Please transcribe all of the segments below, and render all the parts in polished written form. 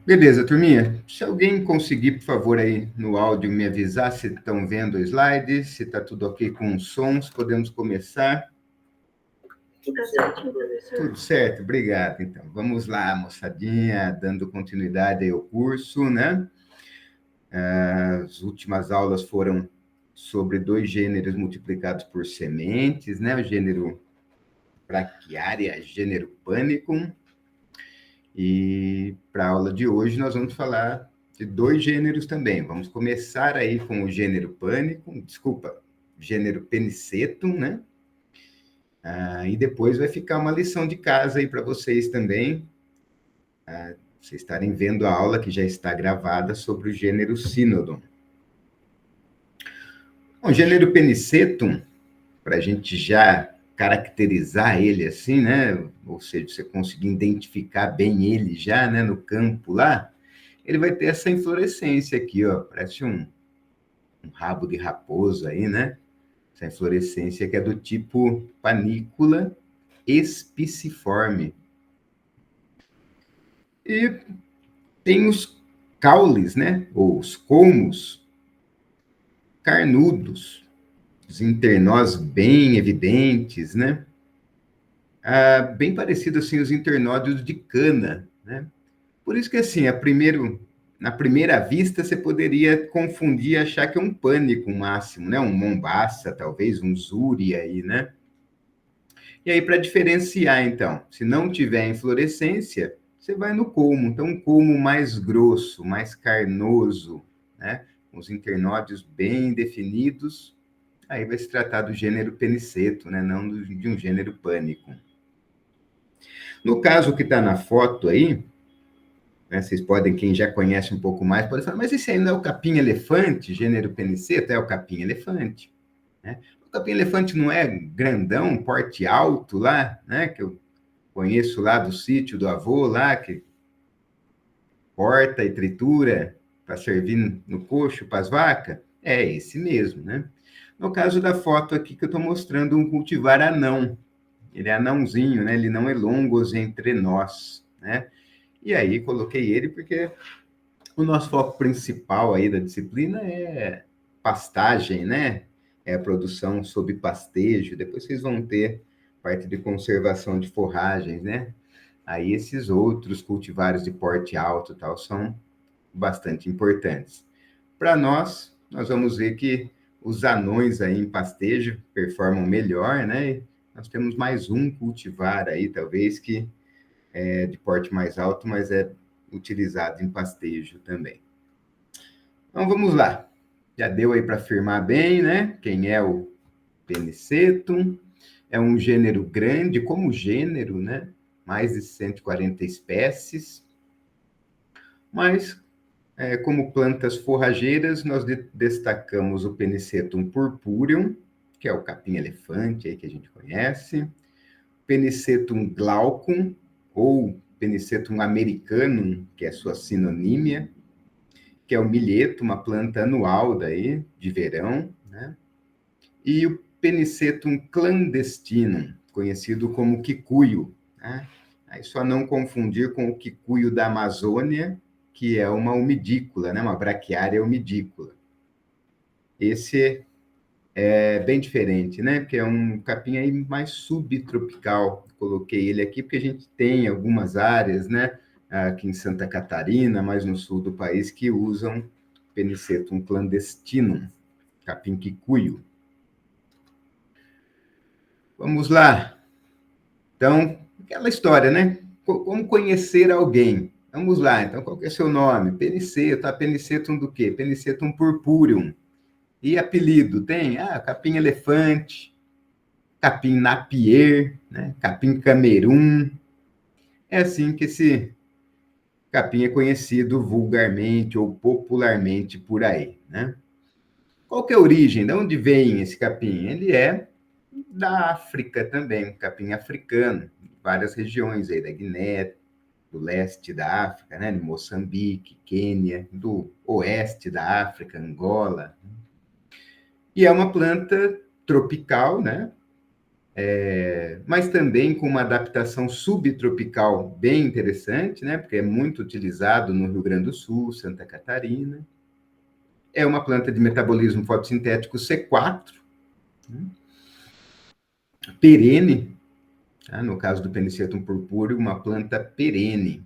Beleza, turminha. Se alguém conseguir, por favor, aí no áudio me avisar se estão vendo o slide, se está tudo ok com os sons, podemos começar. Tudo certo, professor. Tudo certo, obrigado. Então, vamos lá, moçadinha, dando continuidade aí ao curso, né? As últimas aulas foram sobre 2 gêneros multiplicados por sementes, né? O gênero Brachiaria, gênero Panicum. E para a aula de hoje nós vamos falar de 2 gêneros também. Vamos começar aí com o gênero Panicum, gênero Penicetum, né? E depois vai ficar uma lição de casa aí para vocês também, vocês estarem vendo a aula que já está gravada sobre o gênero Cynodon. O gênero Penicetum, para a gente já caracterizar ele assim, né? Ou seja, você conseguir identificar bem ele já, né? No campo lá, ele vai ter essa inflorescência aqui, ó, parece um rabo de raposa aí, né? Essa inflorescência que é do tipo panícula espiciforme. E tem os caules, né? Ou os colmos carnudos, os internós bem evidentes, né? Bem parecido assim os internódios de cana, né? Por isso que assim, na primeira vista você poderia confundir e achar que é um pânico máximo, né? Um mombaça, talvez um zuri aí, né? E aí para diferenciar então, se não tiver inflorescência, você vai no colmo. Então um colmo mais grosso, mais carnoso, né? Com os internódios bem definidos, aí vai se tratar do gênero peniceto, né? Não de um gênero pânico. No caso que está na foto aí, né, vocês podem, quem já conhece um pouco mais, pode falar, mas esse aí não é o capim-elefante, gênero peniceto? É o capim-elefante. Né? O capim-elefante não é grandão, porte alto lá, né? Que eu conheço lá do sítio do avô lá, que corta e tritura para servir no coxo para as vacas? É esse mesmo, né? No caso da foto aqui que eu estou mostrando um cultivar anão. Ele é anãozinho, né? Ele não é longos entre nós, né? E aí coloquei ele porque o nosso foco principal aí da disciplina é pastagem, né? É a produção sob pastejo. Depois vocês vão ter parte de conservação de forragens, né? Aí esses outros cultivares de porte alto e tal são bastante importantes. Para nós vamos ver que os anões aí em pastejo performam melhor, né? Nós temos mais um cultivar aí, talvez, que é de porte mais alto, mas é utilizado em pastejo também. Então vamos lá. Já deu aí para afirmar bem, né? Quem é o Penicetum? É um gênero grande, como gênero, né? Mais de 140 espécies. Mas, como plantas forrageiras, nós destacamos o Penicetum purpureum, que é o capim-elefante aí que a gente conhece. Penicetum glaucum, ou Penicetum americanum, que é sua sinonímia, que é o milheto, uma planta anual daí, de verão, né? E o Penicetum clandestinum, conhecido como quicuio, né? Aí só não confundir com o quicuio da Amazônia, que é uma umidícula, né? Uma braquiária umidícula. Esse é bem diferente, né? Porque é um capim aí mais subtropical. Coloquei ele aqui porque a gente tem algumas áreas, né? Aqui em Santa Catarina, mais no sul do país, que usam Penicetum clandestinum, capim quicuio. Vamos lá. Então, aquela história, né? Como conhecer alguém? Vamos lá. Então, qual que é o seu nome? Penicetum. Penicetum do quê? Penicetum purpureum. E apelido? Tem? Capim elefante, capim napier, né? Capim camerum. É assim que esse capim é conhecido vulgarmente ou popularmente por aí, né? Qual que é a origem? De onde vem esse capim? Ele é da África também, capim africano, várias regiões aí da Guiné, do leste da África, né, de Moçambique, Quênia, do oeste da África, Angola. E é uma planta tropical, né, mas também com uma adaptação subtropical bem interessante, né? Porque é muito utilizado no Rio Grande do Sul, Santa Catarina. É uma planta de metabolismo fotossintético C4, né? Perene, tá? No caso do Penicetum purpúreo, uma planta perene.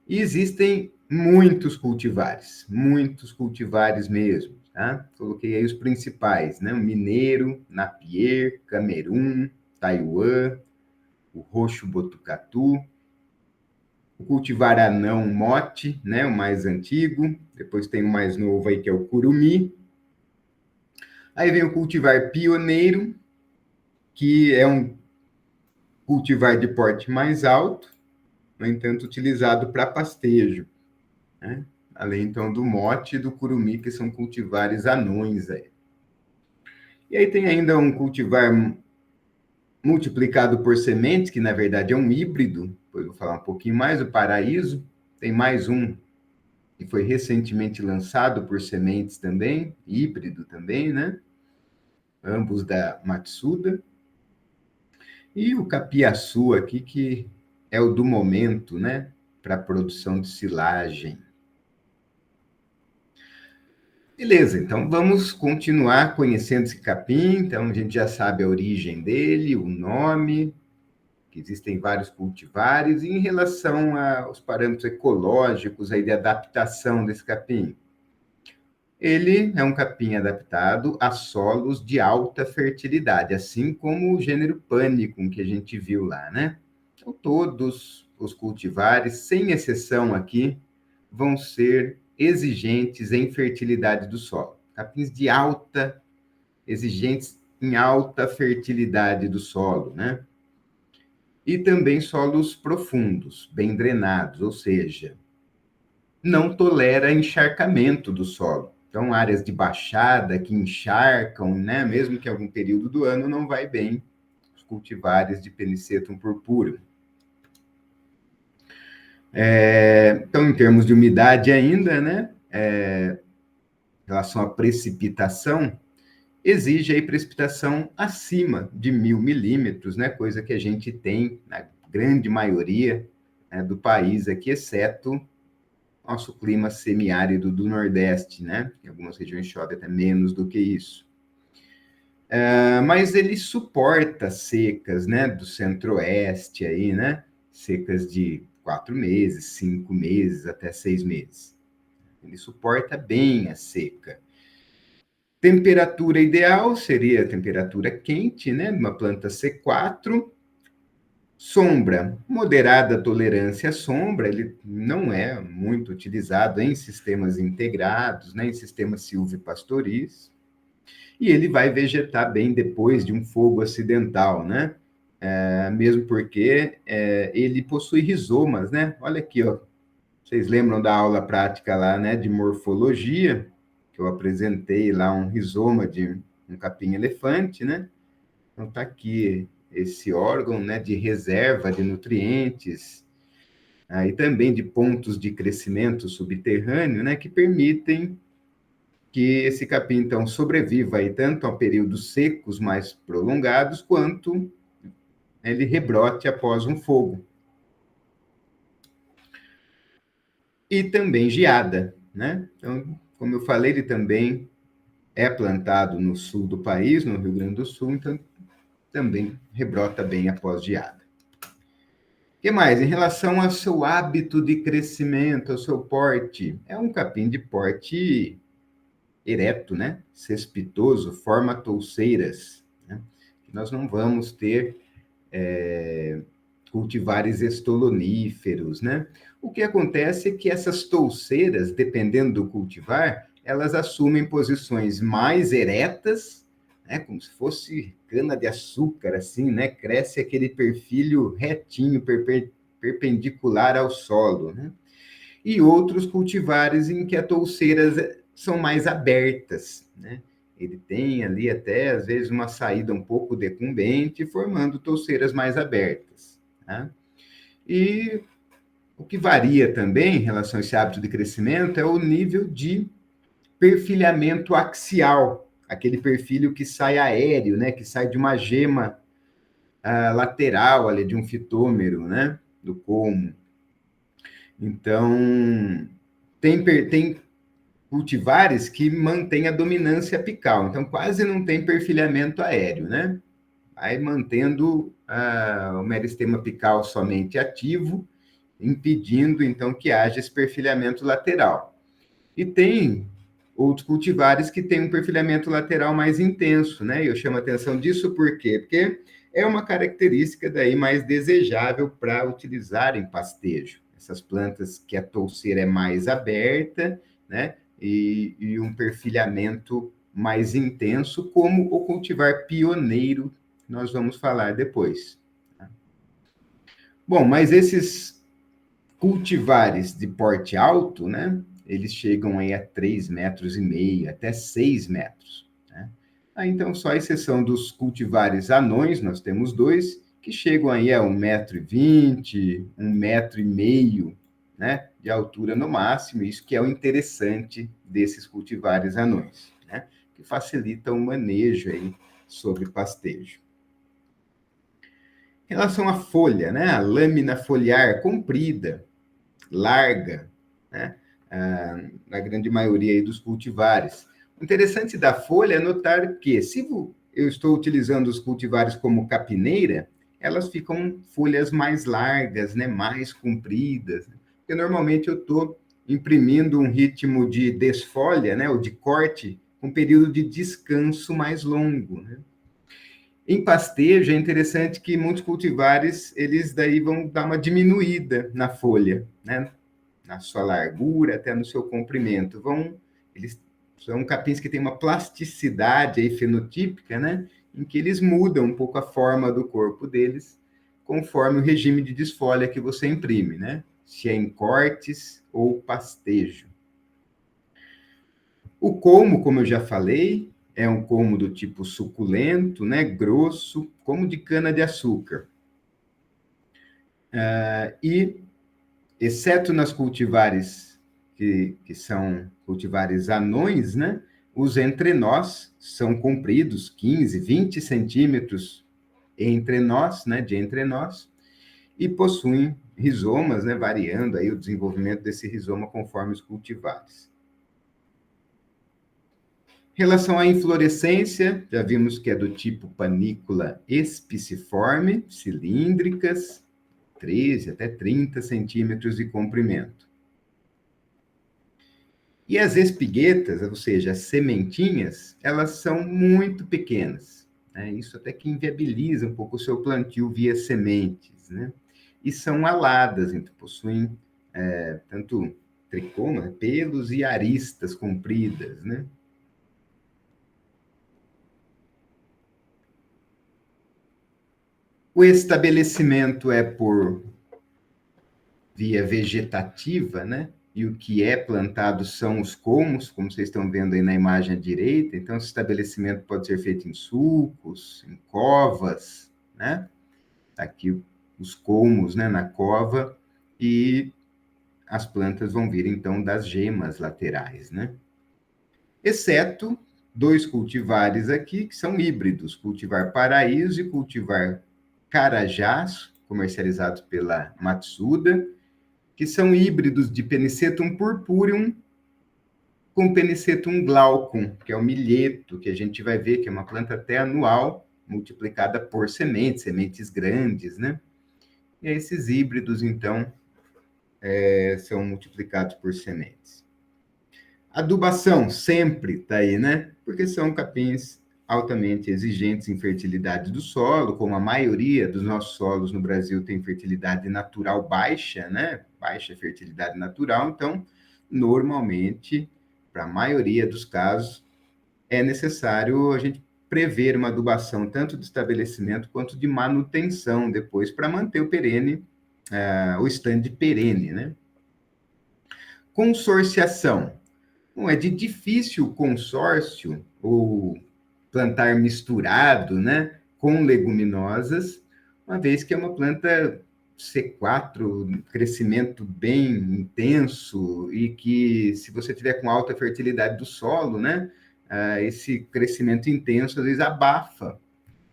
E existem muitos cultivares mesmo, tá? Coloquei aí os principais, né? O mineiro, napier, camerun, taiwan, o roxo botucatu, o cultivar anão mote, né? O mais antigo. Depois tem o mais novo aí, que é o curumi. Aí vem o cultivar pioneiro, que é um cultivar de porte mais alto, no entanto, utilizado para pastejo, né? Além, então, do mote e do curumi, que são cultivares anões aí. E aí tem ainda um cultivar multiplicado por sementes, que na verdade é um híbrido, depois eu vou falar um pouquinho mais, o paraíso. Tem mais um que foi recentemente lançado por sementes também, híbrido também, né? Ambos da Matsuda. E o capiaçu aqui, que é o do momento, né? Para a produção de silagem. Beleza, então vamos continuar conhecendo esse capim. Então a gente já sabe a origem dele, o nome, que existem vários cultivares, e em relação aos parâmetros ecológicos aí de adaptação desse capim. Ele é um capim adaptado a solos de alta fertilidade, assim como o gênero Panicum que a gente viu lá, né? Então, todos os cultivares, sem exceção aqui, vão ser exigentes em fertilidade do solo. Capins de alta, exigentes em alta fertilidade do solo, né? E também solos profundos, bem drenados, ou seja, não tolera encharcamento do solo. Então, áreas de baixada que encharcam, né, mesmo que em algum período do ano não vai bem os cultivares de Penicetum purpúreo. Então, em termos de umidade ainda, né, em relação à precipitação, exige aí precipitação acima de 1.000 milímetros, né, coisa que a gente tem na grande maioria, né, do país aqui, exceto nosso clima semiárido do Nordeste, né? Em algumas regiões chove até menos do que isso. Mas ele suporta secas, né? Do Centro-Oeste aí, né? Secas de 4 meses, 5 meses, até 6 meses. Ele suporta bem a seca. Temperatura ideal seria a temperatura quente, né? Uma planta C4. Sombra, moderada tolerância à sombra, ele não é muito utilizado em sistemas integrados, né, em sistemas silvipastoris, e ele vai vegetar bem depois de um fogo acidental, né? Mesmo porque ele possui rizomas, né? Olha aqui, ó. Vocês lembram da aula prática lá, né, de morfologia, que eu apresentei lá um rizoma de um capim-elefante, né? Então, está aqui esse órgão, né, de reserva de nutrientes, e também de pontos de crescimento subterrâneo, né, que permitem que esse capim, então, sobreviva aí tanto a períodos secos mais prolongados, quanto ele rebrote após um fogo. E também geada, né? Então, como eu falei, ele também é plantado no sul do país, no Rio Grande do Sul, então também rebrota bem após geada. O que mais? Em relação ao seu hábito de crescimento, ao seu porte, é um capim de porte ereto, né? Cespitoso, forma touceiras, né? Nós não vamos ter cultivares estoloníferos, né? O que acontece é que essas touceiras, dependendo do cultivar, elas assumem posições mais eretas, né? Como se fosse cana-de-açúcar, assim, né? Cresce aquele perfil retinho, perpendicular ao solo, né? E outros cultivares em que as touceiras são mais abertas, né? Ele tem ali até, às vezes, uma saída um pouco decumbente, formando touceiras mais abertas, tá? E o que varia também em relação a esse hábito de crescimento é o nível de perfilhamento axial, aquele perfil que sai aéreo, né, que sai de uma gema lateral ali de um fitômero, né, do colmo. Então, tem cultivares que mantêm a dominância apical, então quase não tem perfilhamento aéreo, né? Aí mantendo o meristema apical somente ativo, impedindo, então, que haja esse perfilhamento lateral. E tem outros cultivares que têm um perfilhamento lateral mais intenso, né? Eu chamo a atenção disso por quê? Porque é uma característica daí mais desejável para utilizar em pastejo. Essas plantas que a touceira é mais aberta, né? E um perfilhamento mais intenso, como o cultivar pioneiro, que nós vamos falar depois. Bom, mas esses cultivares de porte alto, né? Eles chegam aí a 3,5 metros, até 6 metros. Né? Então, só a exceção dos cultivares anões, nós temos dois, que chegam aí a 1,20 m, 1,5 m, né? De altura no máximo, isso que é o interessante desses cultivares anões, né? Que facilitam o manejo aí sobre pastejo. Em relação à folha, né? A lâmina foliar comprida, larga, né? Na grande maioria aí dos cultivares. O interessante da folha é notar que, se eu estou utilizando os cultivares como capineira, elas ficam folhas mais largas, né? Mais compridas, porque normalmente eu estou imprimindo um ritmo de desfolha, né? Ou de corte, com um período de descanso mais longo, né? Em pastejo, é interessante que muitos cultivares, eles daí vão dar uma diminuída na folha, né? Na sua largura, até no seu comprimento. Eles são capins que têm uma plasticidade aí fenotípica, né? Em que eles mudam um pouco a forma do corpo deles, conforme o regime de desfolha que você imprime, né? Se é em cortes ou pastejo. O colmo, como eu já falei, é um colmo do tipo suculento, né? Grosso, como de cana-de-açúcar. E, exceto nas cultivares que são cultivares anões, né? Os entrenós são compridos 15, 20 centímetros entre nós, né? De entrenós, e possuem rizomas, né? Variando aí o desenvolvimento desse rizoma conforme os cultivares. Em relação à inflorescência, já vimos que é do tipo panícula espiciforme, cilíndricas, 13 até 30 centímetros de comprimento. E as espiguetas, ou seja, as sementinhas, elas são muito pequenas, né? Isso até que inviabiliza um pouco o seu plantio via sementes, né? E são aladas, então possuem tanto tricoma, pelos e aristas compridas, né? O estabelecimento é por via vegetativa, né? E o que é plantado são os colmos, como vocês estão vendo aí na imagem à direita. Então, esse estabelecimento pode ser feito em sulcos, em covas, né? Aqui os colmos, né, na cova, e as plantas vão vir, então, das gemas laterais, né? Exceto dois cultivares aqui, que são híbridos, cultivar paraíso e cultivar carajás, comercializados pela Matsuda, que são híbridos de Penicetum purpureum com Penicetum glaucum, que é o milheto, que a gente vai ver que é uma planta até anual, multiplicada por sementes, sementes grandes, né? E esses híbridos, então, são multiplicados por sementes. Adubação sempre está aí, né? Porque são capins altamente exigentes em fertilidade do solo, como a maioria dos nossos solos no Brasil tem fertilidade natural baixa, né? Baixa fertilidade natural, então, normalmente, para a maioria dos casos, é necessário a gente prever uma adubação tanto de estabelecimento quanto de manutenção depois, para manter o perene, o stand perene, né? Consorciação. Bom, é de difícil consórcio ou plantar misturado, né, com leguminosas, uma vez que é uma planta C4, crescimento bem intenso e que, se você tiver com alta fertilidade do solo, né, esse crescimento intenso às vezes abafa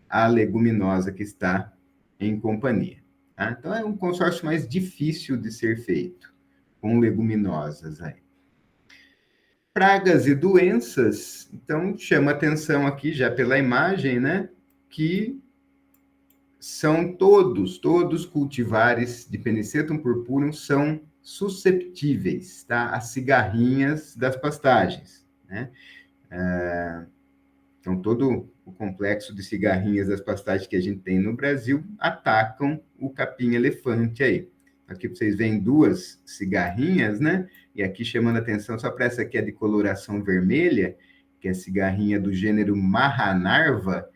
a leguminosa que está em companhia. Tá? Então, é um consórcio mais difícil de ser feito, com leguminosas aí. Pragas e doenças, então, chama atenção aqui, já pela imagem, né, que são todos cultivares de Penicetum purpureum são susceptíveis, tá, às cigarrinhas das pastagens, né? Então, todo o complexo de cigarrinhas das pastagens que a gente tem no Brasil atacam o capim-elefante aí. Aqui vocês veem duas cigarrinhas, né? E aqui chamando a atenção só para essa aqui é de coloração vermelha, que é a cigarrinha do gênero Mahanarva,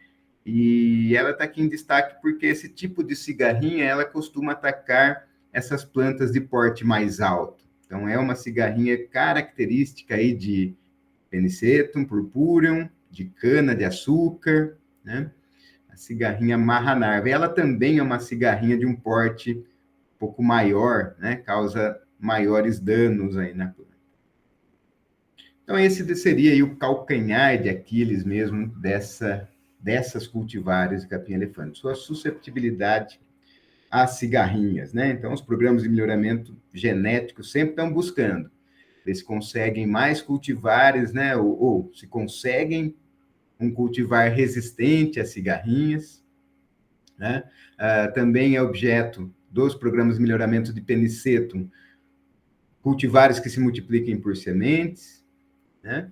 e ela está aqui em destaque porque esse tipo de cigarrinha, ela costuma atacar essas plantas de porte mais alto. Então, é uma cigarrinha característica aí de Penicetum purpureum, de cana-de-açúcar, né? A cigarrinha Mahanarva. Ela também é uma cigarrinha de um porte um pouco maior, né? Causa maiores danos aí na planta. Então, esse seria aí o calcanhar de Aquiles mesmo dessas cultivares de capim-elefante, sua susceptibilidade às cigarrinhas, né? Então, os programas de melhoramento genético sempre estão buscando ver se conseguem mais cultivares, né? Ou se conseguem um cultivar resistente a cigarrinhas, né? Também é objeto dos programas de melhoramento de Penicetum cultivares que se multipliquem por sementes, né?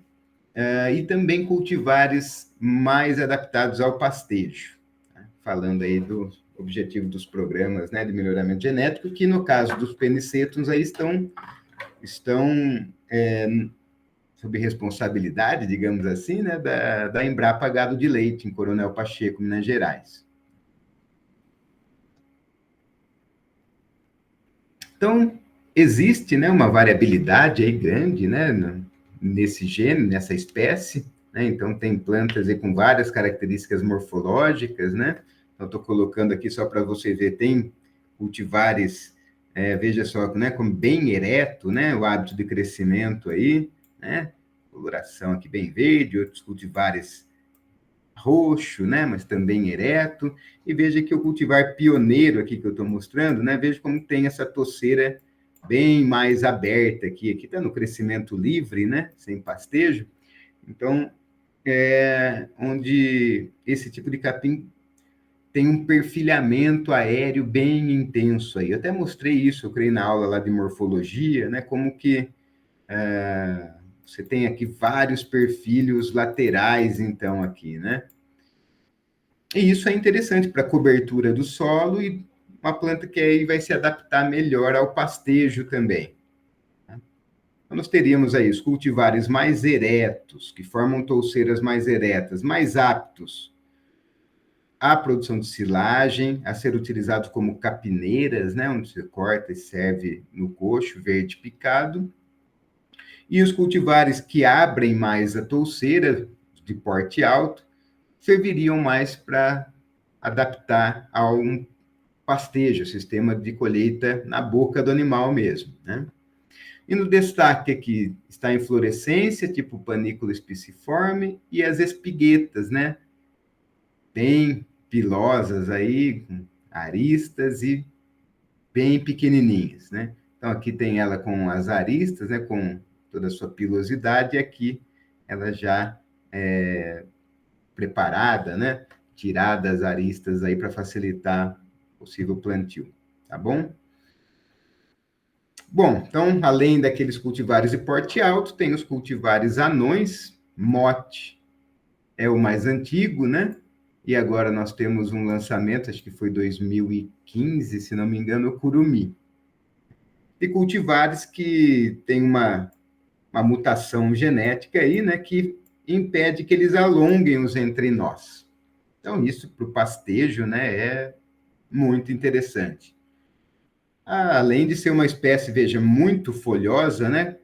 E também cultivares mais adaptados ao pastejo, né? Falando aí do objetivo dos programas, né, de melhoramento genético, que no caso dos Penicetums aí estão sob responsabilidade, digamos assim, né, da Embrapa Gado de Leite, em Coronel Pacheco, Minas Gerais. Então, existe, né, uma variabilidade aí grande, né, nesse gene, nessa espécie, né? Então, tem plantas aí com várias características morfológicas, né? Então, estou colocando aqui só para você ver, tem cultivares, veja só, né, como bem ereto, né, o hábito de crescimento aí, né? Coloração aqui bem verde, outros cultivares roxo, né, mas também ereto, e veja que o cultivar pioneiro aqui que eu estou mostrando, né, veja como tem essa toceira bem mais aberta aqui está no crescimento livre, né, sem pastejo, então, onde esse tipo de capim tem um perfilhamento aéreo bem intenso aí, eu até mostrei isso, eu creio na aula lá de morfologia, né, como que você tem aqui vários perfilhos laterais, então, aqui, né? E isso é interessante para a cobertura do solo e uma planta que aí vai se adaptar melhor ao pastejo também. Então, nós teríamos aí os cultivares mais eretos, que formam touceiras mais eretas, mais aptos à produção de silagem, a ser utilizados como capineiras, né, onde você corta e serve no coxo verde picado. E os cultivares que abrem mais a touceira, de porte alto, serviriam mais para adaptar a um pastejo, sistema de colheita na boca do animal mesmo, né? E no destaque aqui está a inflorescência, tipo panícula espiciforme, e as espiguetas, né? Bem pilosas aí, com aristas e bem pequenininhas, né? Então, aqui tem ela com as aristas, né? Com toda a sua pilosidade, e aqui ela já preparada, né? Tirada as aristas aí para facilitar possível plantio, tá bom? Bom, então, além daqueles cultivares de porte alto, tem os cultivares anões, mote é o mais antigo, né? E agora nós temos um lançamento, acho que foi 2015, se não me engano, o curumi. E cultivares que têm uma mutação genética aí, né, que impede que eles alonguem os entrenós. Então, isso para o pastejo, né, é muito interessante. Além de ser uma espécie, veja, muito folhosa, né?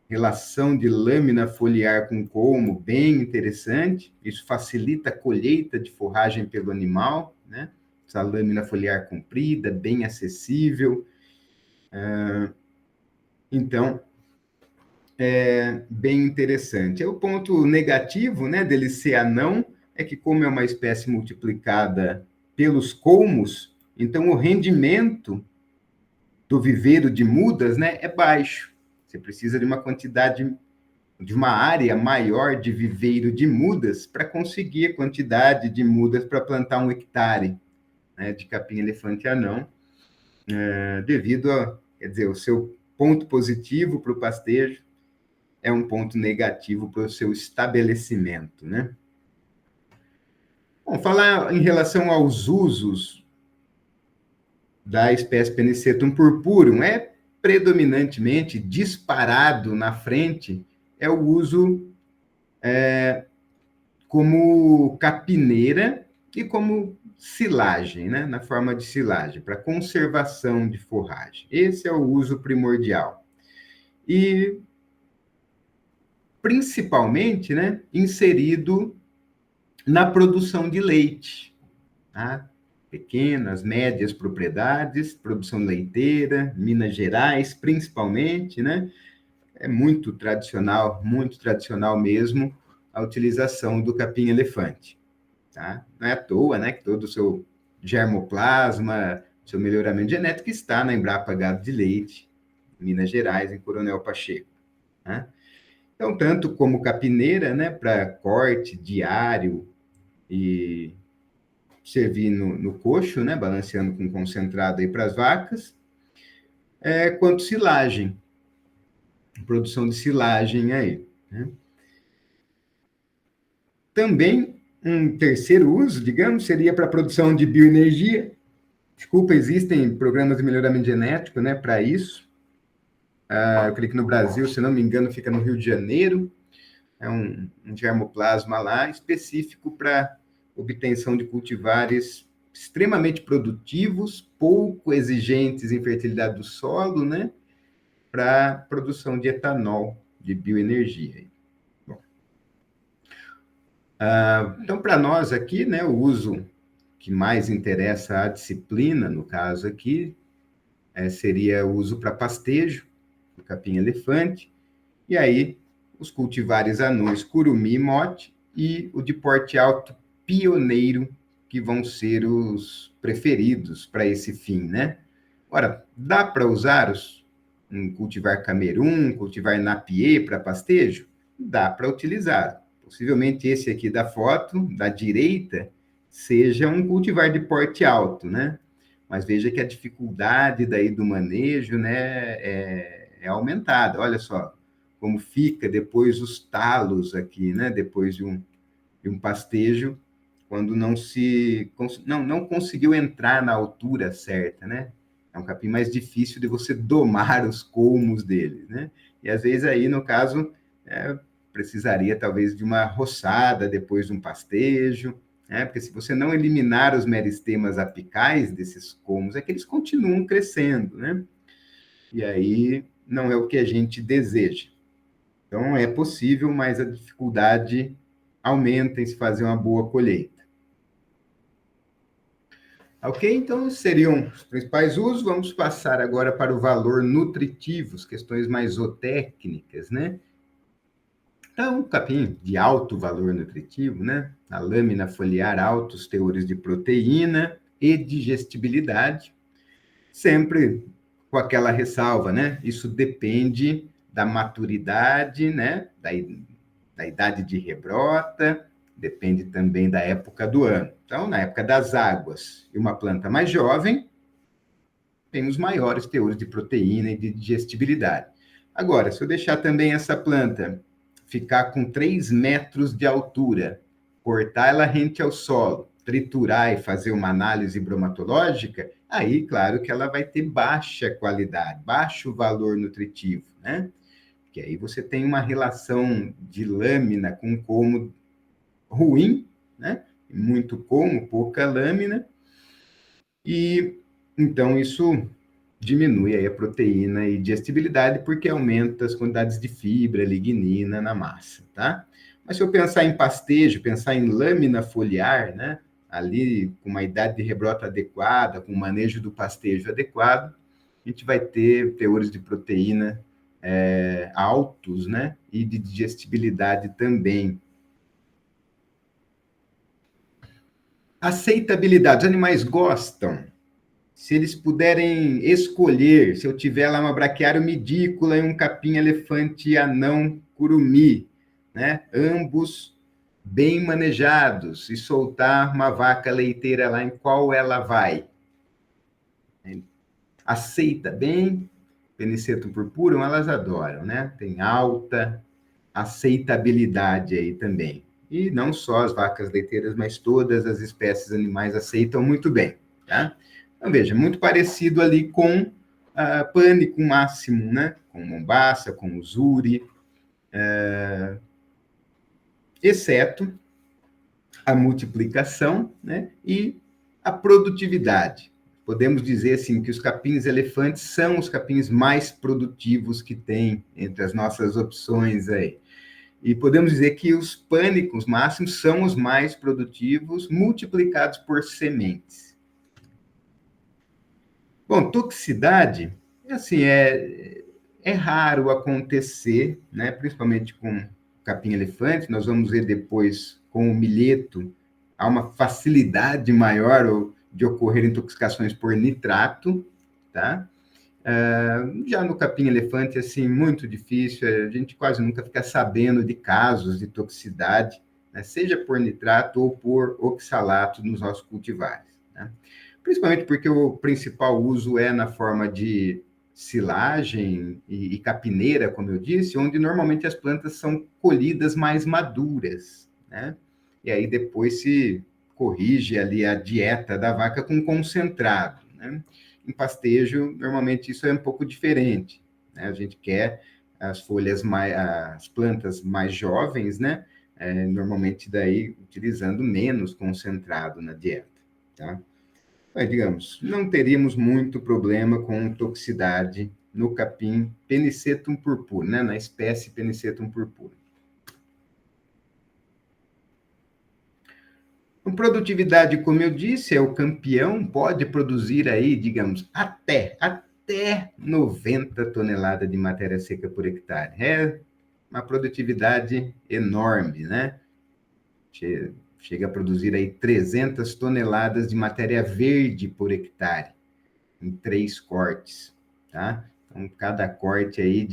Relação de lâmina foliar com colmo bem interessante. Isso facilita a colheita de forragem pelo animal, né? Essa lâmina foliar comprida, bem acessível. Então, é bem interessante. O ponto negativo, né, dele ser anão é que, como é uma espécie multiplicada pelos colmos, Então, o rendimento do viveiro de mudas, né, é baixo. Você precisa de uma quantidade, de uma área maior de viveiro de mudas para conseguir a quantidade de mudas para plantar 1 hectare, né, de capim-elefante anão, devido a, quer dizer, o seu ponto positivo para o pastejo é um ponto negativo para o seu estabelecimento, né? Bom, falar em relação aos usos da espécie Penicetum purpureum é predominantemente disparado na frente é o uso como capineira e como silagem, né? Na forma de silagem, para conservação de forragem. Esse é o uso primordial. E, principalmente, né, inserido na produção de leite. Tá? Pequenas, médias propriedades, produção leiteira, Minas Gerais, principalmente, né? É muito tradicional mesmo, a utilização do capim-elefante. Tá? Não é à toa, né, que todo o seu germoplasma, seu melhoramento genético está na Embrapa Gado de Leite, Minas Gerais, em Coronel Pacheco. Né? Então, tanto como capineira, né, para corte diário e servir no coxo, né, balanceando com concentrado aí para as vacas, quanto silagem, produção de silagem aí. Né? Também um terceiro uso, digamos, seria para a produção de bioenergia. Desculpa, existem programas de melhoramento genético, né, para isso. Eu creio que no Brasil, se não me engano, fica no Rio de Janeiro. É um germoplasma lá específico para obtenção de cultivares extremamente produtivos, pouco exigentes em fertilidade do solo, né, para produção de etanol, de bioenergia. Bom, então, para nós aqui, né, o uso que mais interessa à disciplina, no caso aqui, seria o uso para pastejo, do capim-elefante, e aí os cultivares anões curumi e mote, e o de porte alto pioneiro, que vão ser os preferidos para esse fim, né? Ora, dá para usar um cultivar camerum, cultivar napier para pastejo? Dá para utilizar. Possivelmente esse aqui da foto, da direita, seja um cultivar de porte alto, né? Mas veja que a dificuldade daí do manejo, né, é aumentada. Olha só como fica depois os talos aqui, né? Depois de um pastejo, quando não conseguiu entrar na altura certa, né? É um capim mais difícil de você domar os colmos dele, né? E às vezes aí, no caso, precisaria talvez de uma roçada depois de um pastejo, né? Porque se você não eliminar os meristemas apicais desses colmos, é que eles continuam crescendo, né? E aí não é o que a gente deseja. Então, é possível, mas a dificuldade aumenta em se fazer uma boa colheita. Ok? Então, seriam os principais usos. Vamos passar agora para o valor nutritivo, questões mais zootécnicas, né? Então, capim de alto valor nutritivo, né? A lâmina foliar, altos teores de proteína e digestibilidade, sempre com aquela ressalva, né? Isso depende da maturidade, né? Da idade de rebrota, depende também da época do ano. Então, na época das águas e uma planta mais jovem, tem os maiores teores de proteína e de digestibilidade. Agora, se eu deixar também essa planta ficar com 3 metros de altura, cortar ela rente ao solo, triturar e fazer uma análise bromatológica, aí, claro que ela vai ter baixa qualidade, baixo valor nutritivo, né? Que aí você tem uma relação de lâmina com como ruim, né? Muito como, pouca lâmina, e então isso diminui aí a proteína e digestibilidade porque aumenta as quantidades de fibra, lignina na massa, tá? Mas se eu pensar em pastejo, pensar em lâmina foliar, né? Ali com uma idade de rebrota adequada, com o manejo do pastejo adequado, a gente vai ter teores de proteína altos, né? E de digestibilidade também. Aceitabilidade. Os animais gostam? se eles puderem escolher, se eu tiver lá uma braquiário midícola e um capim-elefante anão curumi, né? Ambos bem manejados, e soltar uma vaca leiteira lá, em qual ela vai? Aceita bem, Penicetum purpureum, elas adoram, né? Tem alta aceitabilidade aí também. E não só as vacas leiteiras, mas todas as espécies animais aceitam muito bem, tá? Então, veja, muito parecido ali com pânico máximo, né? Com mombaça, com usuri, exceto a multiplicação, né? E a produtividade. Podemos dizer assim que os capins elefantes são os capins mais produtivos que tem entre as nossas opções aí. E podemos dizer que os pânicos máximos são os mais produtivos, multiplicados por sementes. Bom, toxicidade, assim, é raro acontecer, né? Principalmente com capim-elefante, nós vamos ver depois com o milheto, há uma facilidade maior de ocorrer intoxicações por nitrato, tá? Já no capim-elefante, assim, muito difícil, a gente quase nunca fica sabendo de casos de toxicidade, né, seja por nitrato ou por oxalato nos nossos cultivares, né? Principalmente porque o principal uso é na forma de silagem e capineira, como eu disse, onde normalmente as plantas são colhidas mais maduras, né? E aí depois se corrige ali a dieta da vaca com concentrado, né? Em pastejo, normalmente isso é um pouco diferente, né? A gente quer as folhas as plantas mais jovens, né? Normalmente daí utilizando menos concentrado na dieta, tá? Mas, digamos, não teríamos muito problema com toxicidade no capim Penicetum purpura, né? Na espécie Penicetum purpura. A produtividade, como eu disse, é o campeão, pode produzir aí, digamos, até 90 toneladas de matéria seca por hectare. É uma produtividade enorme, né? Chega a produzir aí 300 toneladas de matéria verde por hectare, em 3 cortes, tá? Então, cada corte aí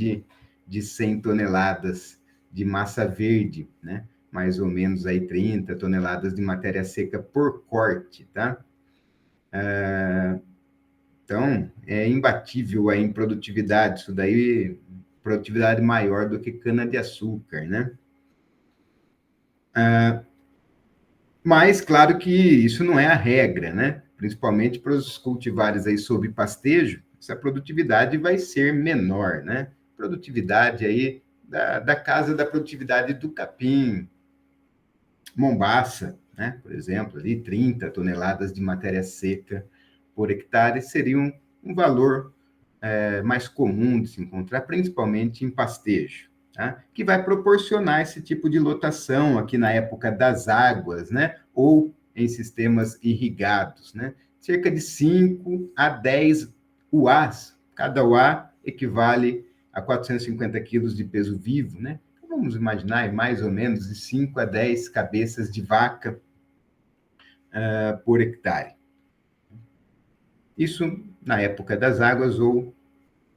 de 100 toneladas de massa verde, né? Mais ou menos aí 30 toneladas de matéria seca por corte, tá? Então, é imbatível aí em produtividade, isso daí, produtividade maior do que cana-de-açúcar, né? Mas, claro que isso não é a regra, né? Principalmente para os cultivares aí sob pastejo, essa produtividade vai ser menor, né? Produtividade aí da casa da produtividade do capim, mombaça, né? Por exemplo, ali 30 toneladas de matéria seca por hectare seria um valor mais comum de se encontrar, principalmente em pastejo, tá? Que vai proporcionar esse tipo de lotação aqui na época das águas, né? Ou em sistemas irrigados, né? Cerca de 5 a 10 UAs. Cada UA equivale a 450 quilos de peso vivo, né? Então, vamos imaginar mais ou menos de 5 a 10 cabeças de vaca por hectare. Isso na época das águas ou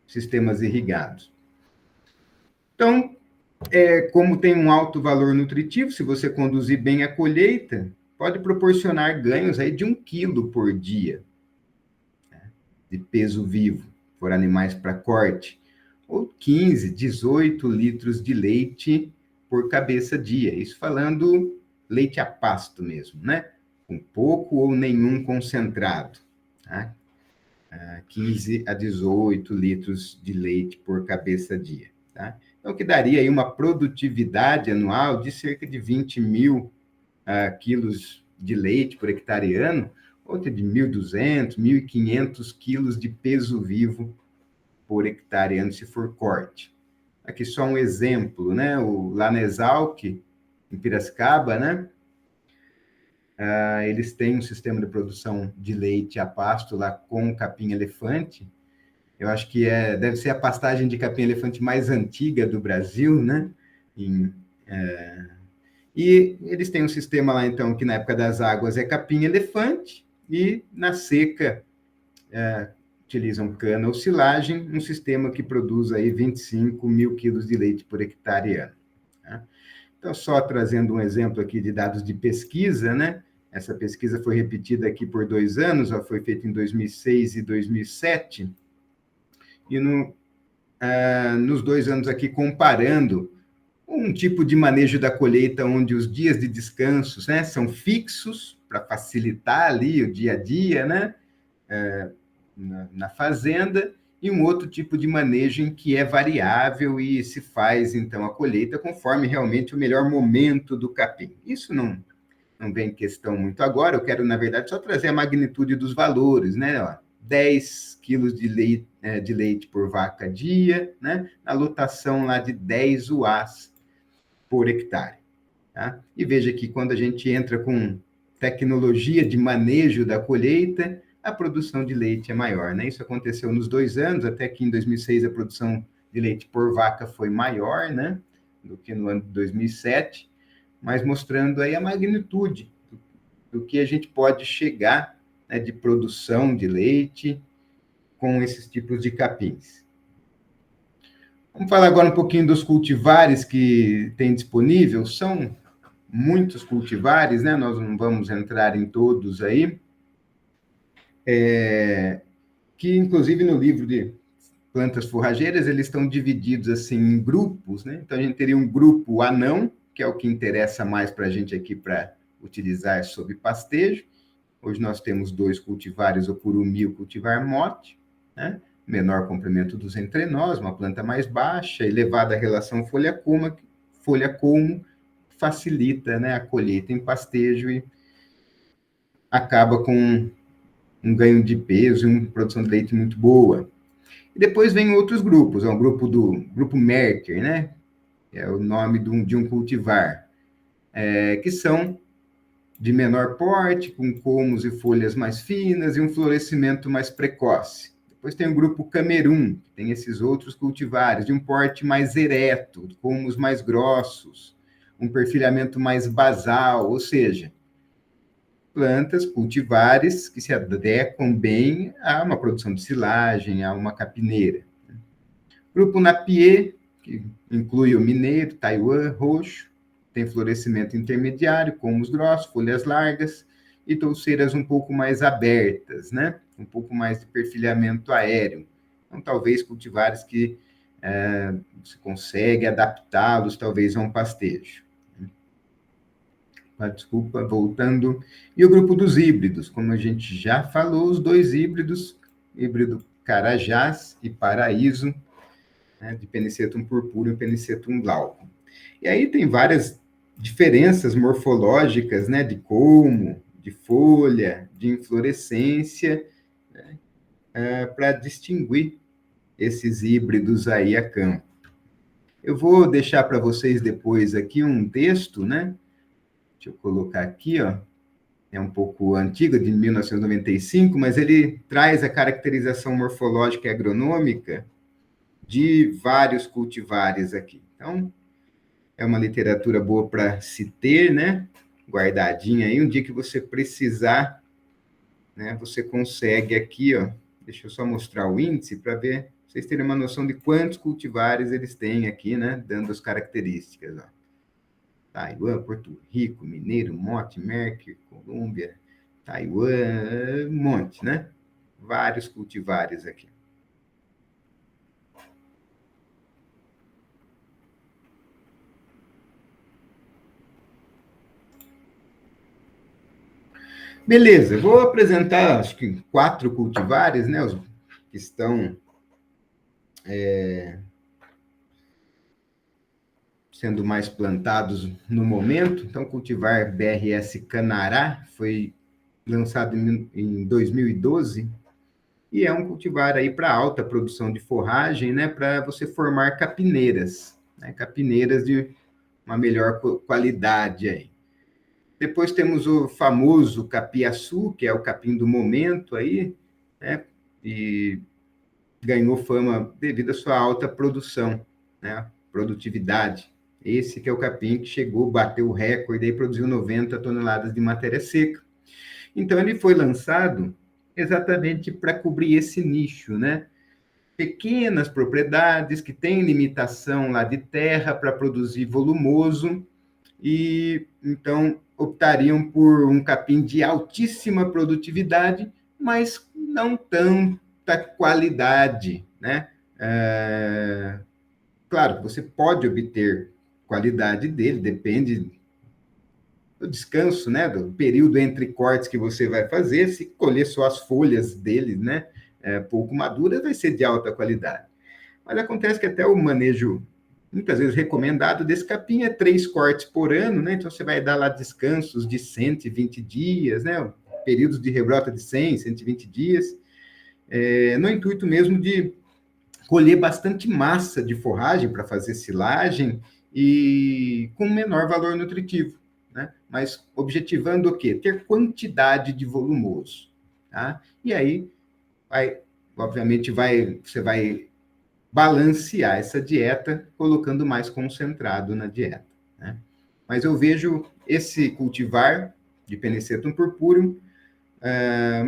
sistemas irrigados. Então, como tem um alto valor nutritivo, se você conduzir bem a colheita, pode proporcionar ganhos aí de 1 quilo por dia, né, de peso vivo, por animais para corte, ou 15, 18 litros de leite por cabeça dia. Isso falando leite a pasto mesmo, né? Com pouco ou nenhum concentrado, tá? 15 a 18 litros de leite por cabeça dia, tá? Então, que daria aí uma produtividade anual de cerca de 20 mil quilos de leite por hectare ano, outra de 1.200, 1.500 quilos de peso vivo por hectare ano, se for corte. Aqui só um exemplo, né? Lá na Exalc, em Piracicaba, né? Eles têm um sistema de produção de leite a pasto lá com capim-elefante. Eu acho que deve ser a pastagem de capim-elefante mais antiga do Brasil, né? E eles têm um sistema lá, então, que na época das águas é capim-elefante, e na seca utilizam cana ou silagem, um sistema que produz aí 25 mil quilos de leite por hectare ano. Tá? Então, só trazendo um exemplo aqui de dados de pesquisa, né? Essa pesquisa foi repetida aqui por 2 anos, ela foi feita em 2006 e 2007, e nos 2 anos aqui, comparando um tipo de manejo da colheita onde os dias de descanso, né, são fixos para facilitar ali o dia a dia, né, na fazenda, e um outro tipo de manejo em que é variável e se faz, então, a colheita conforme realmente o melhor momento do capim. Isso não vem em questão muito agora, eu quero, na verdade, só trazer a magnitude dos valores, né, ó, 10 quilos de leite por vaca dia, né, na lotação lá de 10 UAs por hectare. Tá? E veja que quando a gente entra com tecnologia de manejo da colheita, a produção de leite é maior. Né? Isso aconteceu nos 2 anos, até que em 2006 a produção de leite por vaca foi maior, né, do que no ano de 2007, mas mostrando aí a magnitude do que a gente pode chegar, né, de produção de leite com esses tipos de capins. Vamos falar agora um pouquinho dos cultivares que tem disponível. São muitos cultivares, né? Nós não vamos entrar em todos aí. Que, inclusive, no livro de plantas forrageiras, eles estão divididos assim em grupos, né? Então, a gente teria um grupo anão, que é o que interessa mais para a gente aqui para utilizar sob pastejo. Hoje nós temos 2 cultivares, o curumi e o cultivar mote, né? Menor comprimento dos entrenós, uma planta mais baixa, elevada relação folha-colmo, facilita, né, a colheita em pastejo e acaba com um ganho de peso e uma produção de leite muito boa. E depois vem outros grupos, é o grupo Merker, né, que é o nome de um cultivar, que são de menor porte, com colmos e folhas mais finas e um florescimento mais precoce. Depois tem o grupo Camerun, que tem esses outros cultivares, de um porte mais ereto, colmos mais grossos, um perfilhamento mais basal, ou seja, plantas, cultivares que se adequam bem a uma produção de silagem, a uma capineira. Grupo Napier, que inclui o mineiro, Taiwan, roxo, tem florescimento intermediário, colmos grossos, folhas largas e touceiras um pouco mais abertas, né? Um pouco mais de perfilhamento aéreo. Então, talvez cultivares que você consegue adaptá-los, talvez, a um pastejo. Desculpa, voltando. E o grupo dos híbridos, como a gente já falou, os 2 híbridos, híbrido Carajás e Paraíso, né, de Penicetum purpúreo e Penicetum glaucum. E aí tem várias diferenças morfológicas, né, de colmo, de folha, de inflorescência, né, para distinguir esses híbridos aí a campo. Eu vou deixar para vocês depois aqui um texto, né? Deixa eu colocar aqui, ó. É um pouco antigo, de 1995, mas ele traz a caracterização morfológica e agronômica de vários cultivares aqui. Então, é uma literatura boa para se ter, né? Guardadinha aí. Um dia que você precisar, né? Você consegue aqui, ó. Deixa eu só mostrar o índice para ver, vocês terem uma noção de quantos cultivares eles têm aqui, né? Dando as características, ó. Taiwan, Porto Rico, Mineiro, Mote, Merck, Colômbia, Taiwan, um monte, né? Vários cultivares aqui. Beleza, vou apresentar, acho que 4 cultivares, né, os que estão sendo mais plantados no momento. Então, o cultivar BRS Canará foi lançado em 2012 e é um cultivar aí para alta produção de forragem, né, para você formar capineiras, né, capineiras de uma melhor qualidade aí. Depois temos o famoso capiaçu, que é o capim do momento aí, né? E ganhou fama devido à sua alta produção, né? Produtividade. Esse que é o capim que chegou, bateu o recorde e produziu 90 toneladas de matéria seca. Então, ele foi lançado exatamente para cobrir esse nicho, né? Pequenas propriedades que têm limitação lá de terra para produzir volumoso e então optariam por um capim de altíssima produtividade, mas não tanta qualidade, né? Claro, você pode obter qualidade dele, depende do descanso, né? Do período entre cortes que você vai fazer. Se colher só as folhas dele, né? Pouco maduras, vai ser de alta qualidade. Mas acontece que até o manejo, muitas vezes recomendado desse capim é 3 cortes por ano, né? Então você vai dar lá descansos de 120 dias, né? Períodos de rebrota de 100, 120 dias, no intuito mesmo de colher bastante massa de forragem para fazer silagem e com menor valor nutritivo, né? Mas objetivando o quê? Ter quantidade de volumoso, tá? E aí, obviamente, você vai balancear essa dieta colocando mais concentrado na dieta, né? Mas eu vejo esse cultivar de Penicetum purpureum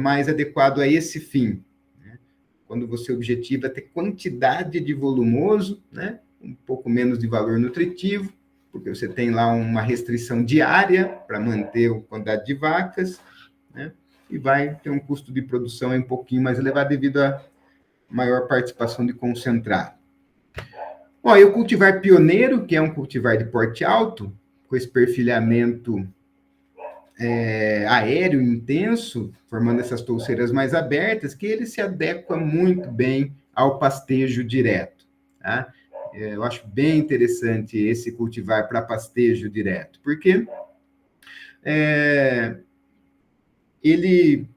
mais adequado a esse fim, quando você objetiva ter quantidade de volumoso, né? Um pouco menos de valor nutritivo, porque você tem lá uma restrição diária para manter a quantidade de vacas, né? E vai ter um custo de produção um pouquinho mais elevado devido à maior participação de concentrado. Bom, e o cultivar pioneiro, que é um cultivar de porte alto, com esse perfilhamento aéreo intenso, formando essas touceiras mais abertas, que ele se adequa muito bem ao pastejo direto, tá? Eu acho bem interessante esse cultivar para pastejo direto, porque ele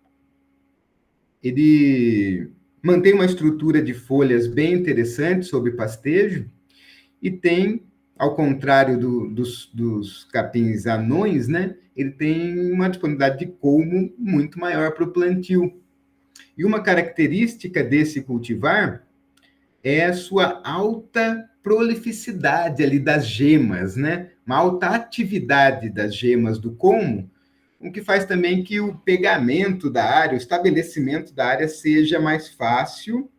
mantém uma estrutura de folhas bem interessante sobre pastejo e tem, ao contrário dos capins anões, né? Ele tem uma disponibilidade de colmo muito maior para o plantio. E uma característica desse cultivar é a sua alta prolificidade ali das gemas, né? Uma alta atividade das gemas do colmo, o que faz também que o pegamento da área, o estabelecimento da área seja mais fácil,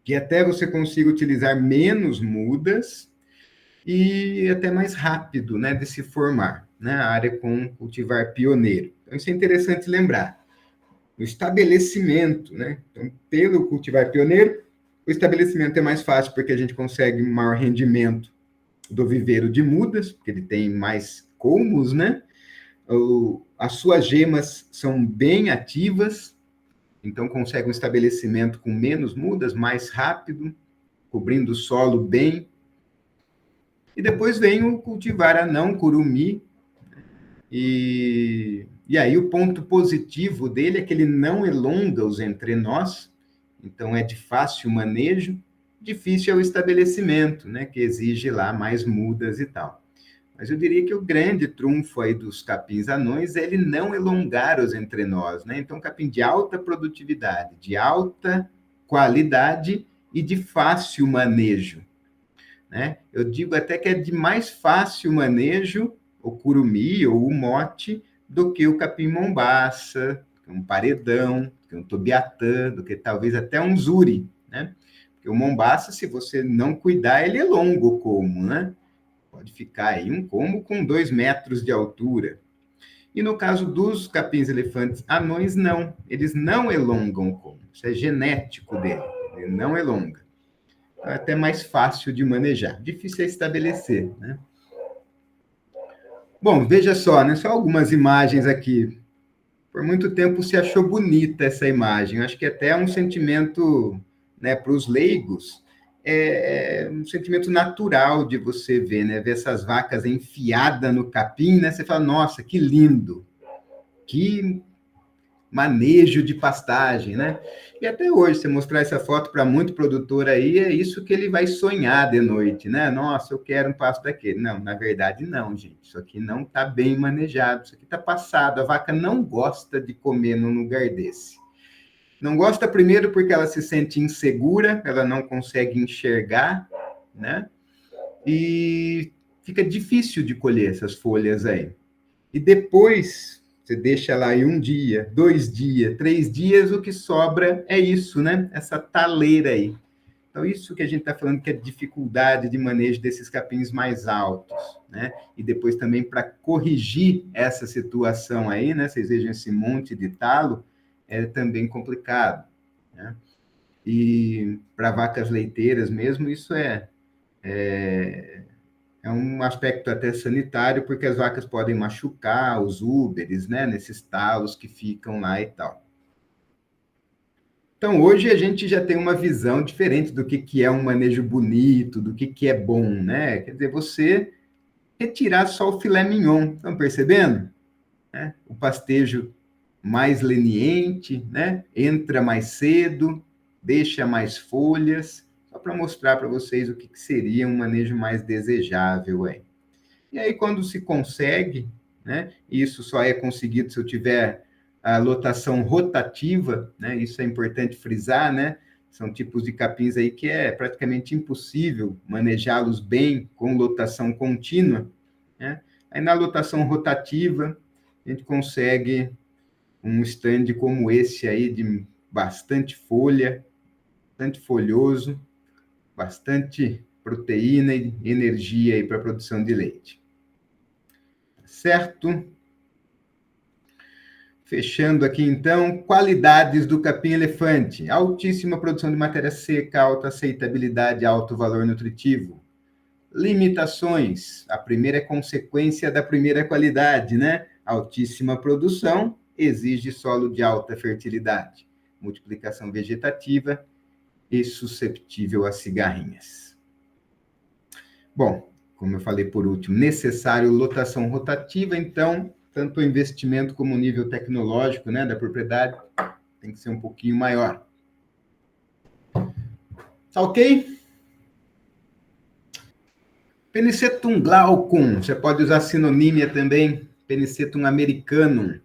que até você consiga utilizar menos mudas e até mais rápido, né, de se formar, né, a área com cultivar pioneiro. Então, isso é interessante lembrar. O estabelecimento, né, então, pelo cultivar pioneiro, o estabelecimento é mais fácil porque a gente consegue um maior rendimento do viveiro de mudas, porque ele tem mais colmos, né, as suas gemas são bem ativas, então consegue um estabelecimento com menos mudas, mais rápido, cobrindo o solo bem. E depois vem o cultivar anão, curumi, e aí o ponto positivo dele é que ele não elonga os entrenós, então é de fácil manejo, difícil é o estabelecimento, né, que exige lá mais mudas e tal. Mas eu diria que o grande trunfo aí dos capins anões é ele não elongar os entrenós, né? Então, capim de alta produtividade, de alta qualidade e de fácil manejo, né? Eu digo até que é de mais fácil manejo o curumi ou o mote do que o capim-mombaça, um paredão, que um tobiatã, do que talvez até um zuri, né? Porque o mombaça, se você não cuidar, ele é longo como, né? Pode ficar aí um como com 2 metros de altura. E no caso dos capins-elefantes anões, não. Eles não elongam o como. Isso é genético dele. Ele não elonga. É até mais fácil de manejar. Difícil é estabelecer, né? Bom, veja só, né? Só algumas imagens aqui. Por muito tempo se achou bonita essa imagem. Eu acho que até é um sentimento, né, para os leigos, é um sentimento natural de você ver, né? Ver essas vacas enfiadas no capim, né? Você fala, nossa, que lindo! Que manejo de pastagem, né? E até hoje, você mostrar essa foto para muito produtor aí, é isso que ele vai sonhar de noite, né? Nossa, eu quero um pasto daquele. Não, na verdade, não, gente. Isso aqui não está bem manejado, isso aqui está passado. A vaca não gosta de comer num lugar desse. Não gosta, primeiro, porque ela se sente insegura, ela não consegue enxergar, né? E fica difícil de colher essas folhas aí. E depois, Você deixa lá em 1 dia, 2 dias, 3 dias, o que sobra é isso, né? Essa taleira aí. Então, isso que a gente está falando que é dificuldade de manejo desses capins mais altos, né? E depois também para corrigir essa situação aí, né? Vocês vejam esse monte de talo, é também complicado, né? E para vacas leiteiras mesmo, isso é um aspecto até sanitário, porque as vacas podem machucar os úberes, né? Nesses talos que ficam lá e tal. Então, hoje a gente já tem uma visão diferente do que é um manejo bonito, do que é bom, né? Quer dizer, você retirar só o filé mignon, estão percebendo? Né? O pastejo mais leniente, né? Entra mais cedo, deixa mais folhas, só para mostrar para vocês o que seria um manejo mais desejável aí. E aí, quando se consegue, né? Isso só é conseguido se eu tiver a lotação rotativa, né? Isso é importante frisar, né? São tipos de capins aí que é praticamente impossível manejá-los bem com lotação contínua, né? Aí na lotação rotativa, a gente consegue um stand como esse aí, de bastante folha, bastante folhoso, bastante proteína e energia aí para a produção de leite. Certo? Fechando aqui, então, qualidades do capim-elefante. Altíssima produção de matéria seca, alta aceitabilidade, alto valor nutritivo. Limitações. A primeira é consequência da primeira qualidade, né? Altíssima produção exige solo de alta fertilidade, multiplicação vegetativa e susceptível a cigarrinhas. Bom, como eu falei por último, necessário lotação rotativa, então, tanto o investimento como o nível tecnológico, né, da propriedade tem que ser um pouquinho maior. Tá ok? Penicetum glaucum, você pode usar sinonímia também, Penicetum americanum,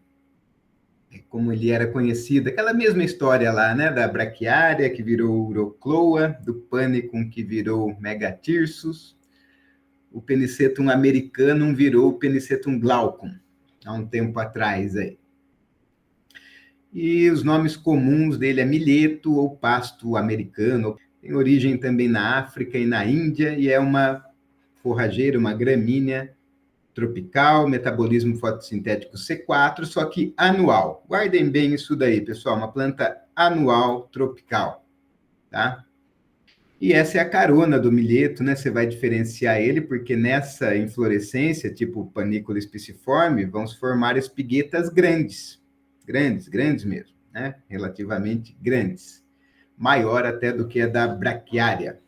como ele era conhecido, aquela mesma história lá, né, da braquiária, que virou urocloa, do panicum, que virou megatirsus, o Penicetum americanum virou Penicetum glaucum, há um tempo atrás aí. E os nomes comuns dele é milheto ou pasto americano, tem origem também na África e na Índia, e é uma forrageira, uma gramínea tropical, metabolismo fotossintético C4, só que anual. Guardem bem isso daí, pessoal, uma planta anual tropical, tá? E essa é a carona do milheto, né? Você vai diferenciar ele, porque nessa inflorescência, tipo panícula espiciforme, vão se formar espiguetas grandes, grandes mesmo, né? Relativamente grandes. Maior até do que a da braquiária.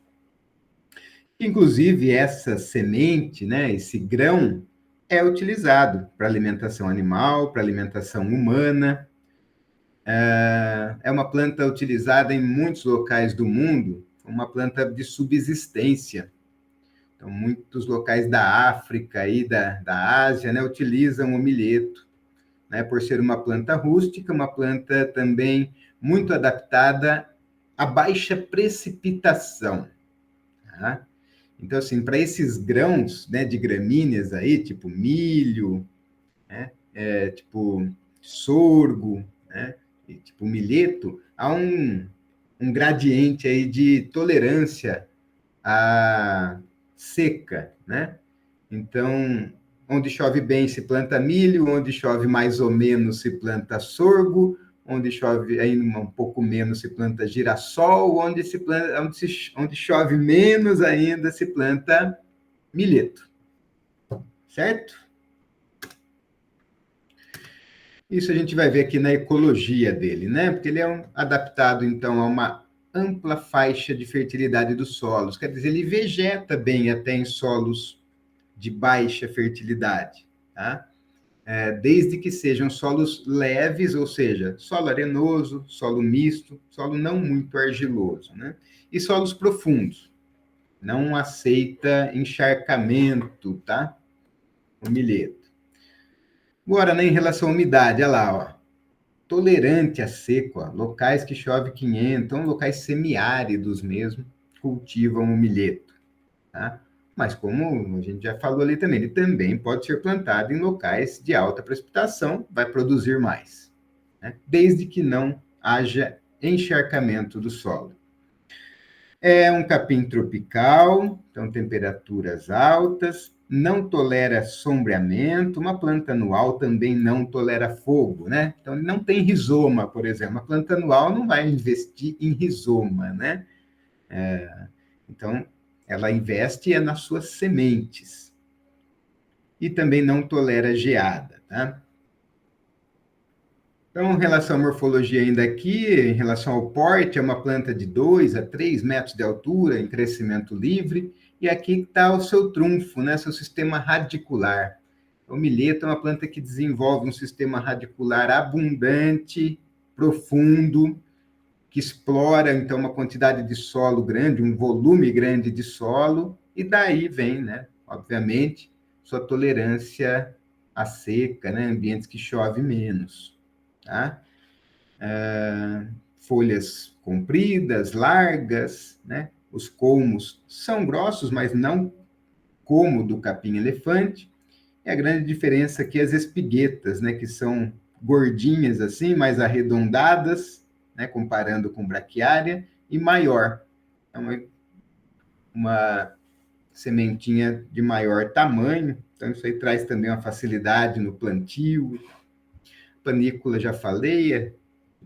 Inclusive, essa semente, né? Esse grão, é utilizado para alimentação animal, para alimentação humana. É uma planta utilizada em muitos locais do mundo, uma planta de subsistência. Então, muitos locais da África e da Ásia, né, utilizam o milheto, né, por ser uma planta rústica, uma planta também muito adaptada a baixa precipitação. Tá? Então, assim, para esses grãos, né, de gramíneas aí, tipo milho, né, tipo sorgo, né, e tipo milheto, há um gradiente aí de tolerância à seca, né? Então, onde chove bem se planta milho, onde chove mais ou menos se planta sorgo, onde chove ainda um pouco menos se planta girassol, onde chove menos ainda se planta milheto. Certo? Isso a gente vai ver aqui na ecologia dele, né? Porque ele é adaptado, então, a uma ampla faixa de fertilidade dos solos. Quer dizer, ele vegeta bem até em solos de baixa fertilidade, tá? Desde que sejam solos leves, ou seja, solo arenoso, solo misto, solo não muito argiloso, né? E solos profundos. Não aceita encharcamento, tá? O milheto. Agora, né, em relação à umidade, olha lá, ó. Tolerante a seco, ó, locais que chove 500, então locais semiáridos mesmo, cultivam o milheto, tá? mas como a gente já falou ali também, ele também pode ser plantado em locais de alta precipitação, vai produzir mais, né? Desde que não haja encharcamento do solo. É um capim tropical, então temperaturas altas, não tolera sombreamento, uma planta anual também não tolera fogo, né? Então, ele não tem rizoma, por exemplo. Uma planta anual não vai investir em rizoma, né? Então, ela investe nas suas sementes. E também não tolera geada, tá? Então, em relação à morfologia ainda aqui, em relação ao porte, é uma planta de 2 a 3 metros de altura, em crescimento livre, e aqui está o seu trunfo, né? Seu sistema radicular. O milheto é uma planta que desenvolve um sistema radicular abundante, profundo, que explora, então, uma quantidade de solo grande, um volume grande de solo, e daí vem, né, obviamente, sua tolerância à seca, né, ambientes que chove menos. Tá? Folhas compridas, largas, né? Os colmos são grossos, mas não como do capim-elefante. E a grande diferença aqui é as espiguetas, né? Que são gordinhas assim, mais arredondadas, né? Comparando com braquiária, e maior. É uma sementinha de maior tamanho. Então, isso aí traz também uma facilidade no plantio. Panícula, já falei, é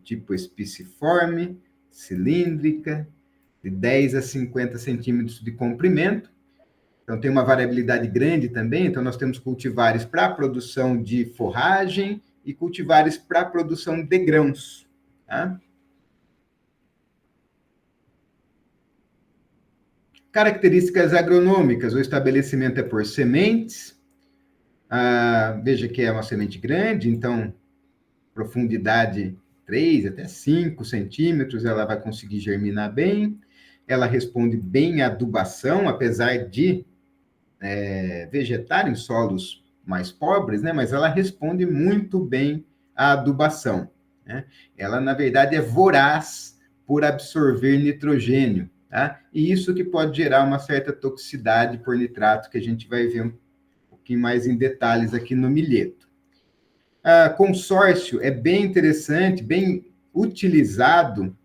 tipo espiciforme, cilíndrica, de 10 a 50 centímetros de comprimento. Então, tem uma variabilidade grande também. Então, nós temos cultivares para a produção de forragem e cultivares para a produção de grãos. Tá? Características agronômicas: o estabelecimento é por sementes. Veja que é uma semente grande, então, profundidade 3 até 5 centímetros, ela vai conseguir germinar bem. Ela responde bem à adubação, apesar de vegetar em solos mais pobres, né? Mas ela responde muito bem à adubação, né? Ela, na verdade, é voraz por absorver nitrogênio, tá? E isso que pode gerar uma certa toxicidade por nitrato, que a gente vai ver um pouquinho mais em detalhes aqui no milheto. Consórcio é bem interessante, bem utilizado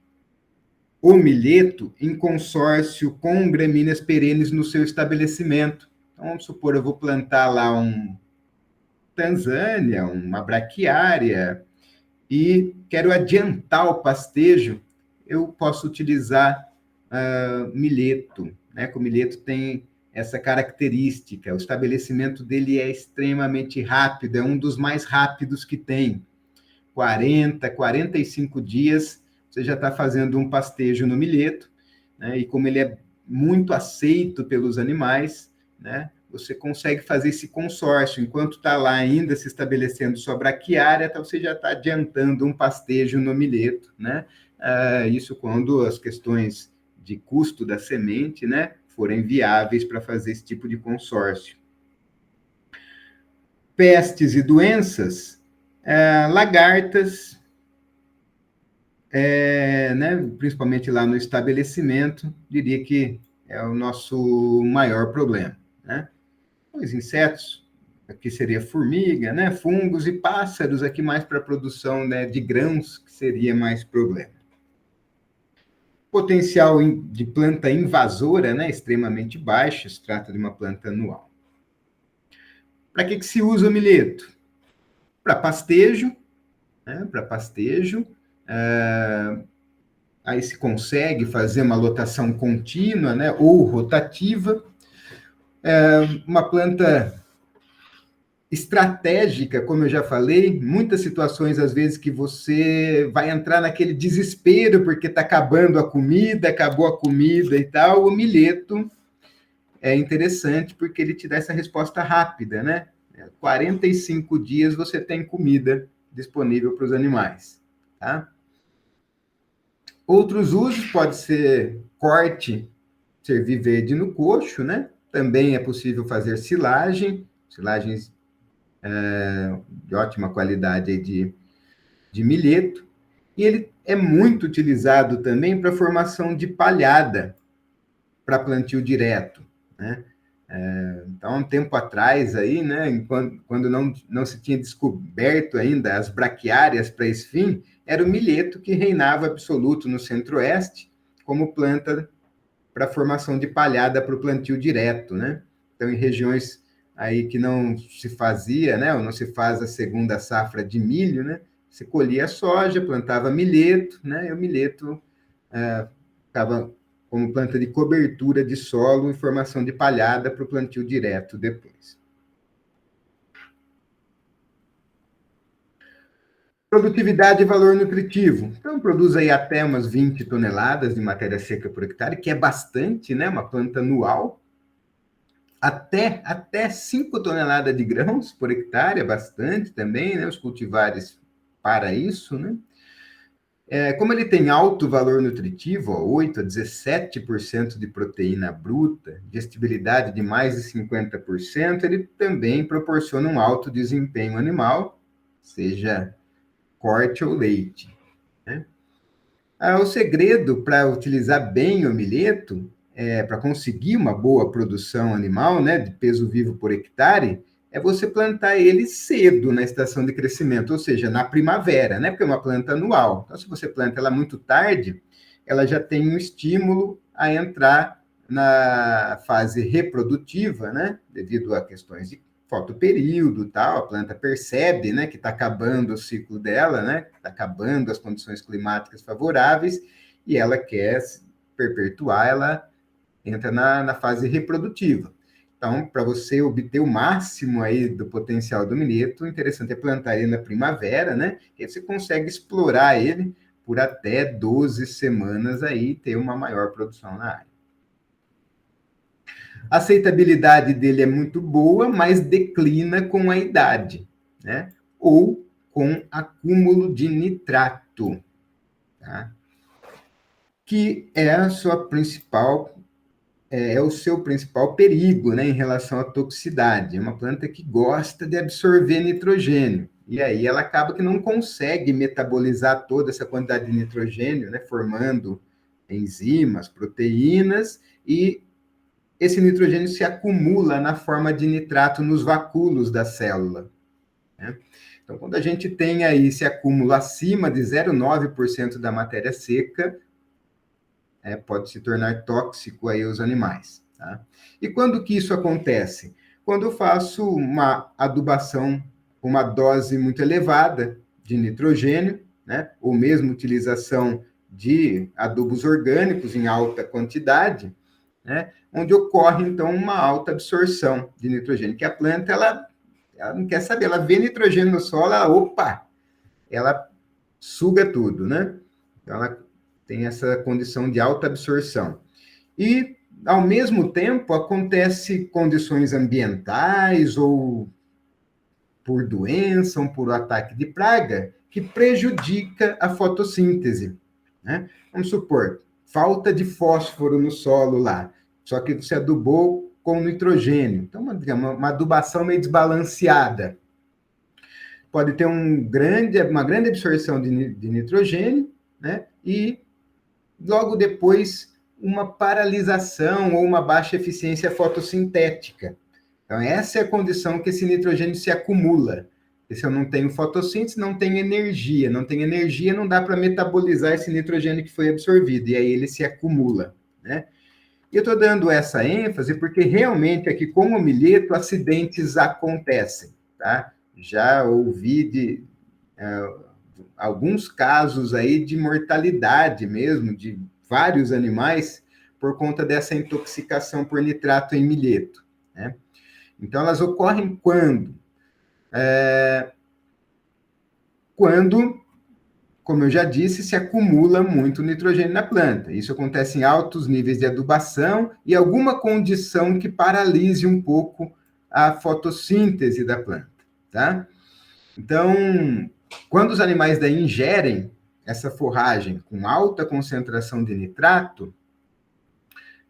o milheto em consórcio com gramíneas perenes no seu estabelecimento. Então, vamos supor, eu vou plantar lá um Tanzânia, uma braquiária, e quero adiantar o pastejo, eu posso utilizar milheto, né? Que o milheto tem essa característica, o estabelecimento dele é extremamente rápido, é um dos mais rápidos que tem. 45 dias, você já está fazendo um pastejo no milheto, né? E como ele é muito aceito pelos animais, né? Você consegue fazer esse consórcio, enquanto está lá ainda se estabelecendo sua braquiária, então você já está adiantando um pastejo no milheto, né? Isso quando as questões de custo da semente, né, forem viáveis para fazer esse tipo de consórcio. Pestes e doenças, lagartas, né, principalmente lá no estabelecimento, diria que é o nosso maior problema, né? Os insetos, aqui seria formiga, né, fungos e pássaros, aqui mais para a produção, né, de grãos, que seria mais problema. Potencial de planta invasora, né, extremamente baixo, se trata de uma planta anual. Para que se usa o milheto? Para pastejo, né, para pastejo, aí se consegue fazer uma lotação contínua, né, ou rotativa. Uma planta estratégica, como eu já falei, muitas situações, às vezes, que você vai entrar naquele desespero porque está acabando a comida, acabou a comida e tal. O milheto é interessante porque ele te dá essa resposta rápida, né? 45 dias você tem comida disponível para os animais, tá? Outros usos pode ser corte, servir verde no coxo, né? Também é possível fazer silagens de ótima qualidade aí de milheto, e ele é muito utilizado também para formação de palhada, para plantio direto, né? Então, um tempo atrás, aí, né, quando não se tinha descoberto ainda as braquiárias para esse fim, era o milheto que reinava absoluto no centro-oeste como planta para formação de palhada para o plantio direto, né? Então, em regiões aí que não se fazia, né, ou não se faz a segunda safra de milho, né, se colhia soja, plantava milheto, né, e o milheto ficava como planta de cobertura de solo e formação de palhada para o plantio direto depois. Produtividade e valor nutritivo. Então, produz aí até umas 20 toneladas de matéria seca por hectare, que é bastante, né? Uma planta anual. Até 5 toneladas de grãos por hectare, é bastante também, né? Os cultivares para isso, né? Como ele tem alto valor nutritivo, ó, 8 a 17% de proteína bruta, digestibilidade de mais de 50%, ele também proporciona um alto desempenho animal, seja corte ou leite, né? O segredo para utilizar bem o milheto, para conseguir uma boa produção animal, né, de peso vivo por hectare, é você plantar ele cedo na estação de crescimento, ou seja, na primavera, né, porque é uma planta anual. Então, se você planta ela muito tarde, ela já tem um estímulo a entrar na fase reprodutiva, né, devido a questões de fotoperíodo, tal, a planta percebe, né, que está acabando o ciclo dela, né, está acabando as condições climáticas favoráveis, e ela quer perpetuar, ela entra na fase reprodutiva. Então, para você obter o máximo aí do potencial do milheto, o interessante é plantar ele na primavera, né, e aí você consegue explorar ele por até 12 semanas aí, ter uma maior produção na área. A aceitabilidade dele é muito boa, mas declina com a idade, né? Ou com acúmulo de nitrato, tá? Que é a sua principal, o seu principal perigo, né, em relação à toxicidade. É uma planta que gosta de absorver nitrogênio, e aí ela acaba que não consegue metabolizar toda essa quantidade de nitrogênio, né, formando enzimas, proteínas, e esse nitrogênio se acumula na forma de nitrato nos vacúolos da célula, né? Então, quando a gente tem aí esse acúmulo acima de 0,9% da matéria seca, pode se tornar tóxico aí aos animais, tá? E quando que isso acontece? Quando eu faço uma adubação com uma dose muito elevada de nitrogênio, né? Ou mesmo utilização de adubos orgânicos em alta quantidade, né? Onde ocorre, então, uma alta absorção de nitrogênio, que a planta, ela não quer saber, ela vê nitrogênio no solo, ela suga tudo, né? Então, ela tem essa condição de alta absorção. E, ao mesmo tempo, acontece condições ambientais ou por doença ou por ataque de praga que prejudica a fotossíntese, né? Vamos supor, falta de fósforo no solo lá, só que você adubou com nitrogênio. Então, uma adubação meio desbalanceada. Pode ter uma grande absorção de nitrogênio, né? E logo depois uma paralisação ou uma baixa eficiência fotossintética. Então, essa é a condição que esse nitrogênio se acumula. Porque se eu não tenho fotossíntese, não tenho energia. Não tem energia, não dá para metabolizar esse nitrogênio que foi absorvido. E aí ele se acumula, né? E eu estou dando essa ênfase porque realmente aqui, com o milheto, acidentes acontecem, tá? Já ouvi de alguns casos aí de mortalidade mesmo, de vários animais, por conta dessa intoxicação por nitrato em milheto, né? Então, elas ocorrem quando? Quando, como eu já disse, se acumula muito nitrogênio na planta. Isso acontece em altos níveis de adubação e alguma condição que paralise um pouco a fotossíntese da planta, tá? Então, quando os animais daí ingerem essa forragem com alta concentração de nitrato,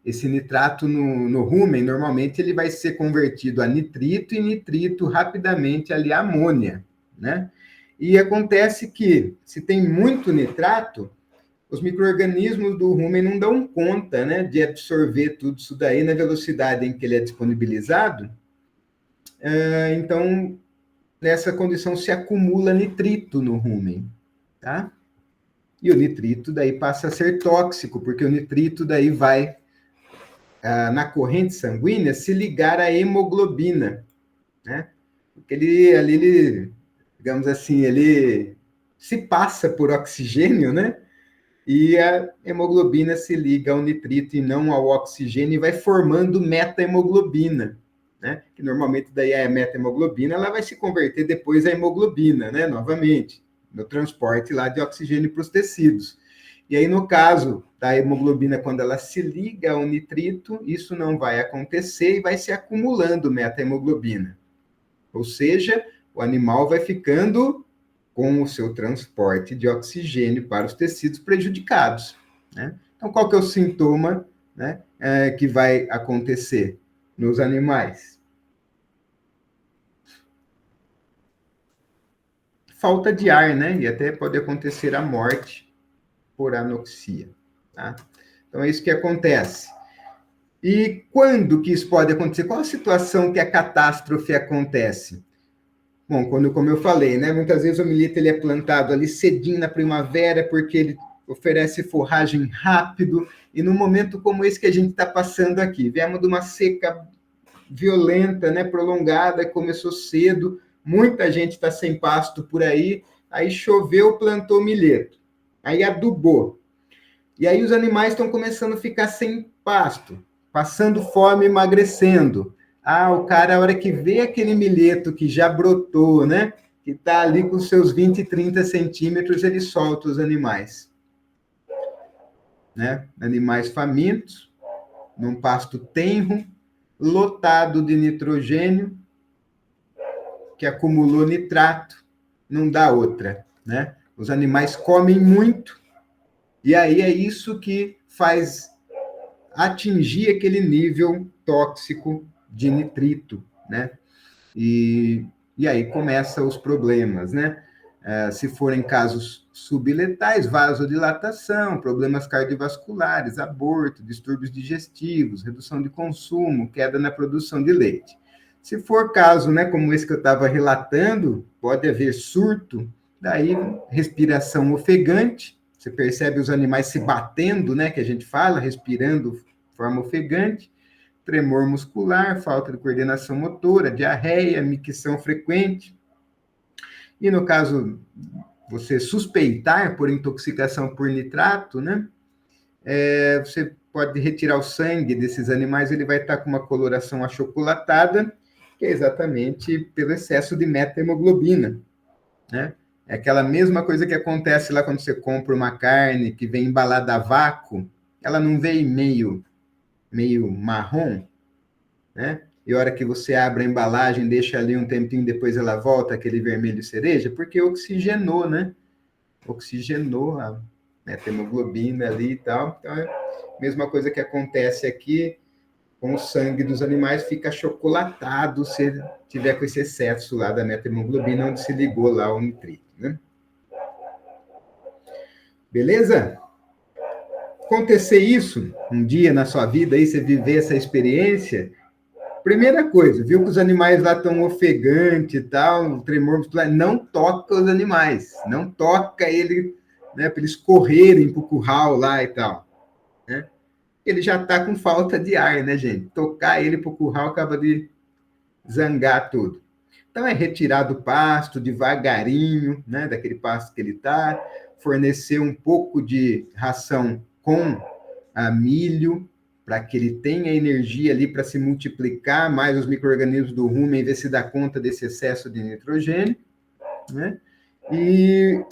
esse nitrato no rumen, normalmente ele vai ser convertido a nitrito e nitrito rapidamente ali a amônia, né? E acontece que, se tem muito nitrato, os micro-organismos do rumen não dão conta, né, de absorver tudo isso daí na velocidade em que ele é disponibilizado. Então, nessa condição se acumula nitrito no rumen, tá? E o nitrito daí passa a ser tóxico, porque o nitrito daí vai, na corrente sanguínea, se ligar à hemoglobina, né? Porque ele, digamos assim, ele se passa por oxigênio, né? E a hemoglobina se liga ao nitrito e não ao oxigênio e vai formando meta-hemoglobina, né? Que normalmente daí a meta-hemoglobina ela vai se converter depois à hemoglobina, né? Novamente, no transporte lá de oxigênio para os tecidos. E aí, no caso da hemoglobina, quando ela se liga ao nitrito, isso não vai acontecer e vai se acumulando meta-hemoglobina. Ou seja, o animal vai ficando com o seu transporte de oxigênio para os tecidos prejudicados, né? Então, qual que é o sintoma, né, que vai acontecer nos animais? Falta de ar, né? E até pode acontecer a morte por anoxia, tá? Então, é isso que acontece. E quando que isso pode acontecer? Qual a situação que a catástrofe acontece? Bom, quando, como eu falei, né, muitas vezes o milheto ele é plantado ali cedinho na primavera, porque ele oferece forragem rápido, e num momento como esse que a gente está passando aqui, viemos de uma seca violenta, né, prolongada, começou cedo, muita gente está sem pasto por aí choveu, plantou milheto, aí adubou, e aí os animais estão começando a ficar sem pasto, passando fome, emagrecendo. Ah, o cara, a hora que vê aquele milheto que já brotou, né? Que está ali com seus 20, 30 centímetros, ele solta os animais. Né? Animais famintos, num pasto tenro, lotado de nitrogênio, que acumulou nitrato, não dá outra. Né? Os animais comem muito, e aí é isso que faz atingir aquele nível tóxico de nitrito, né? E aí começam os problemas, né? Se forem casos subletais, vasodilatação, problemas cardiovasculares, aborto, distúrbios digestivos, redução de consumo, queda na produção de leite. Se for caso, né, como esse que eu estava relatando, pode haver surto, daí respiração ofegante, você percebe os animais se batendo, né, que a gente fala, respirando de forma ofegante, tremor muscular, falta de coordenação motora, diarreia, micção frequente. E no caso, você suspeitar por intoxicação por nitrato, né? Você pode retirar o sangue desses animais, ele vai estar com uma coloração achocolatada, que é exatamente pelo excesso de meta-hemoglobina, né? É aquela mesma coisa que acontece lá quando você compra uma carne que vem embalada a vácuo, ela não vem meio marrom, né? E a hora que você abre a embalagem, deixa ali um tempinho, depois ela volta aquele vermelho cereja, porque oxigenou, né? Oxigenou a hemoglobina ali e tal. Então, é a mesma coisa que acontece aqui com o sangue dos animais, fica achocolatado se tiver com esse excesso lá da meta-hemoglobina, onde se ligou lá o nitrito, né? Beleza? Acontecer isso um dia na sua vida, aí você viver essa experiência, primeira coisa, viu que os animais lá estão ofegantes e tal, tremor muscular, não toca os animais, não toca ele, né, para eles correrem para o curral lá e tal, né? Ele já está com falta de ar, né, gente? Tocar ele para o curral acaba de zangar tudo. Então, é retirar do pasto devagarinho, né, daquele pasto que ele está, fornecer um pouco de ração com milho, para que ele tenha energia ali para se multiplicar mais os micro-organismos do rumen e ver se dá conta desse excesso de nitrogênio, né? E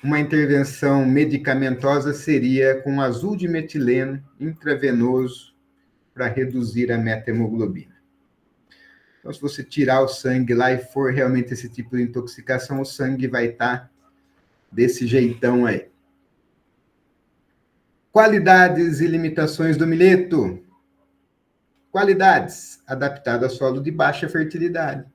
uma intervenção medicamentosa seria com azul de metileno intravenoso para reduzir a meta-hemoglobina. Então, se você tirar o sangue lá e for realmente esse tipo de intoxicação, o sangue vai estar desse jeitão aí. Qualidades e limitações do milheto. Qualidades, adaptado a solo de baixa fertilidade.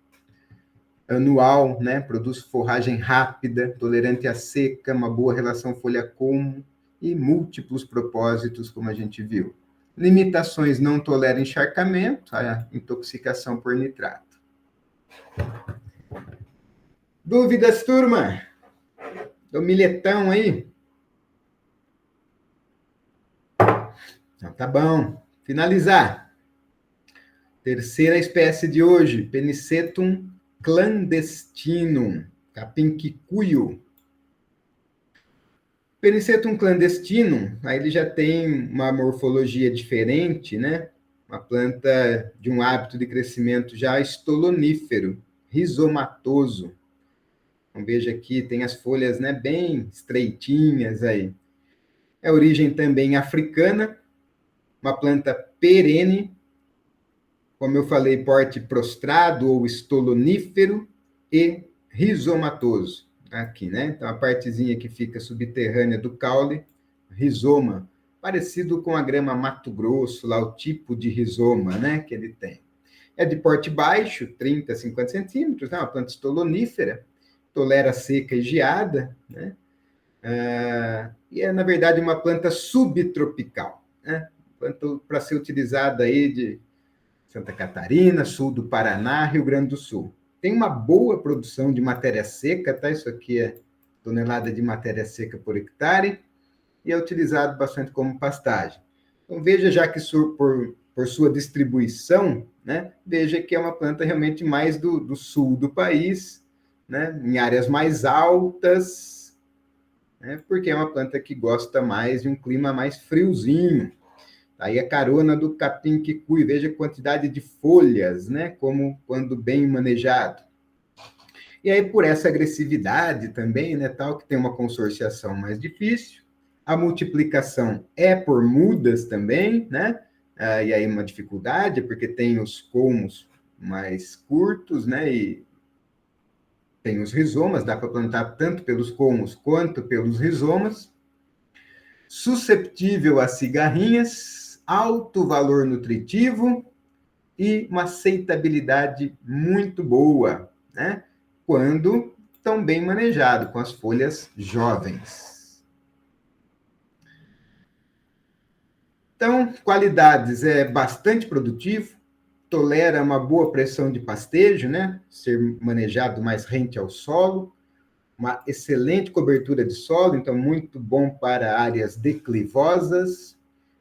anual, né? Produz forragem rápida, tolerante à seca, uma boa relação folha-colmo e múltiplos propósitos, como a gente viu. Limitações: não tolera encharcamento, a intoxicação por nitrato. Dúvidas, turma? Do milhetão aí? Então, tá bom. Finalizar. Terceira espécie de hoje, Penicetum clandestinum, capim-quicuio. Penicetum clandestinum, aí ele já tem uma morfologia diferente, né? Uma planta de um hábito de crescimento já estolonífero, rizomatoso. Então, veja aqui, tem as folhas, né, bem estreitinhas aí. É origem também africana, uma planta perene, como eu falei, porte prostrado ou estolonífero e rizomatoso. Aqui, né? Então, a partezinha que fica subterrânea do caule, rizoma, parecido com a grama Mato Grosso, lá o tipo de rizoma, né, que ele tem. É de porte baixo, 30 a 50 centímetros, né, uma planta estolonífera, tolera seca e geada, né? E é, na verdade, uma planta subtropical, né? Planta para ser utilizada aí de Santa Catarina, sul do Paraná, Rio Grande do Sul. Tem uma boa produção de matéria seca, tá? Isso aqui é tonelada de matéria seca por hectare, e é utilizado bastante como pastagem. Então, veja, já que por sua distribuição, né, veja que é uma planta realmente mais do sul do país, né, em áreas mais altas, né, porque é uma planta que gosta mais de um clima mais friozinho. Aí a carona do capim-quicuí, veja a quantidade de folhas, né, como quando bem manejado. E aí, por essa agressividade também, né, tal, que tem uma consorciação mais difícil, a multiplicação é por mudas também, né, e aí uma dificuldade, porque tem os colmos mais curtos, né, e tem os rizomas, dá para plantar tanto pelos colmos quanto pelos rizomas. Susceptível a cigarrinhas, alto valor nutritivo e uma aceitabilidade muito boa, né? Quando tão bem manejado, com as folhas jovens. Então, qualidades: é bastante produtivo, tolera uma boa pressão de pastejo, né? Ser manejado mais rente ao solo, uma excelente cobertura de solo, então muito bom para áreas declivosas,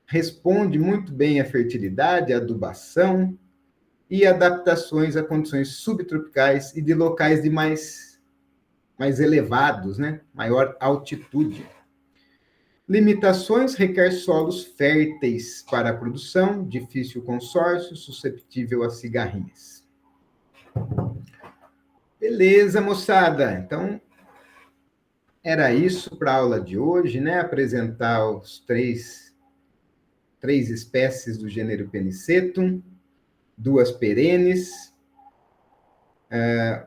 responde muito bem à fertilidade, à adubação e adaptações a condições subtropicais e de locais de mais elevados, né? Maior altitude. Limitações: requer solos férteis para a produção, difícil consórcio, susceptível a cigarrinhas. Beleza, moçada. Então, era isso para a aula de hoje, né? Apresentar os três espécies do gênero Penicetum, duas perenes,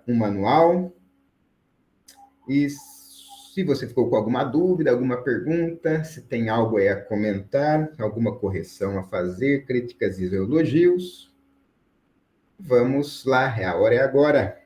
um manual. E se você ficou com alguma dúvida, alguma pergunta, se tem algo aí a comentar, alguma correção a fazer, críticas e elogios, vamos lá, a hora é agora.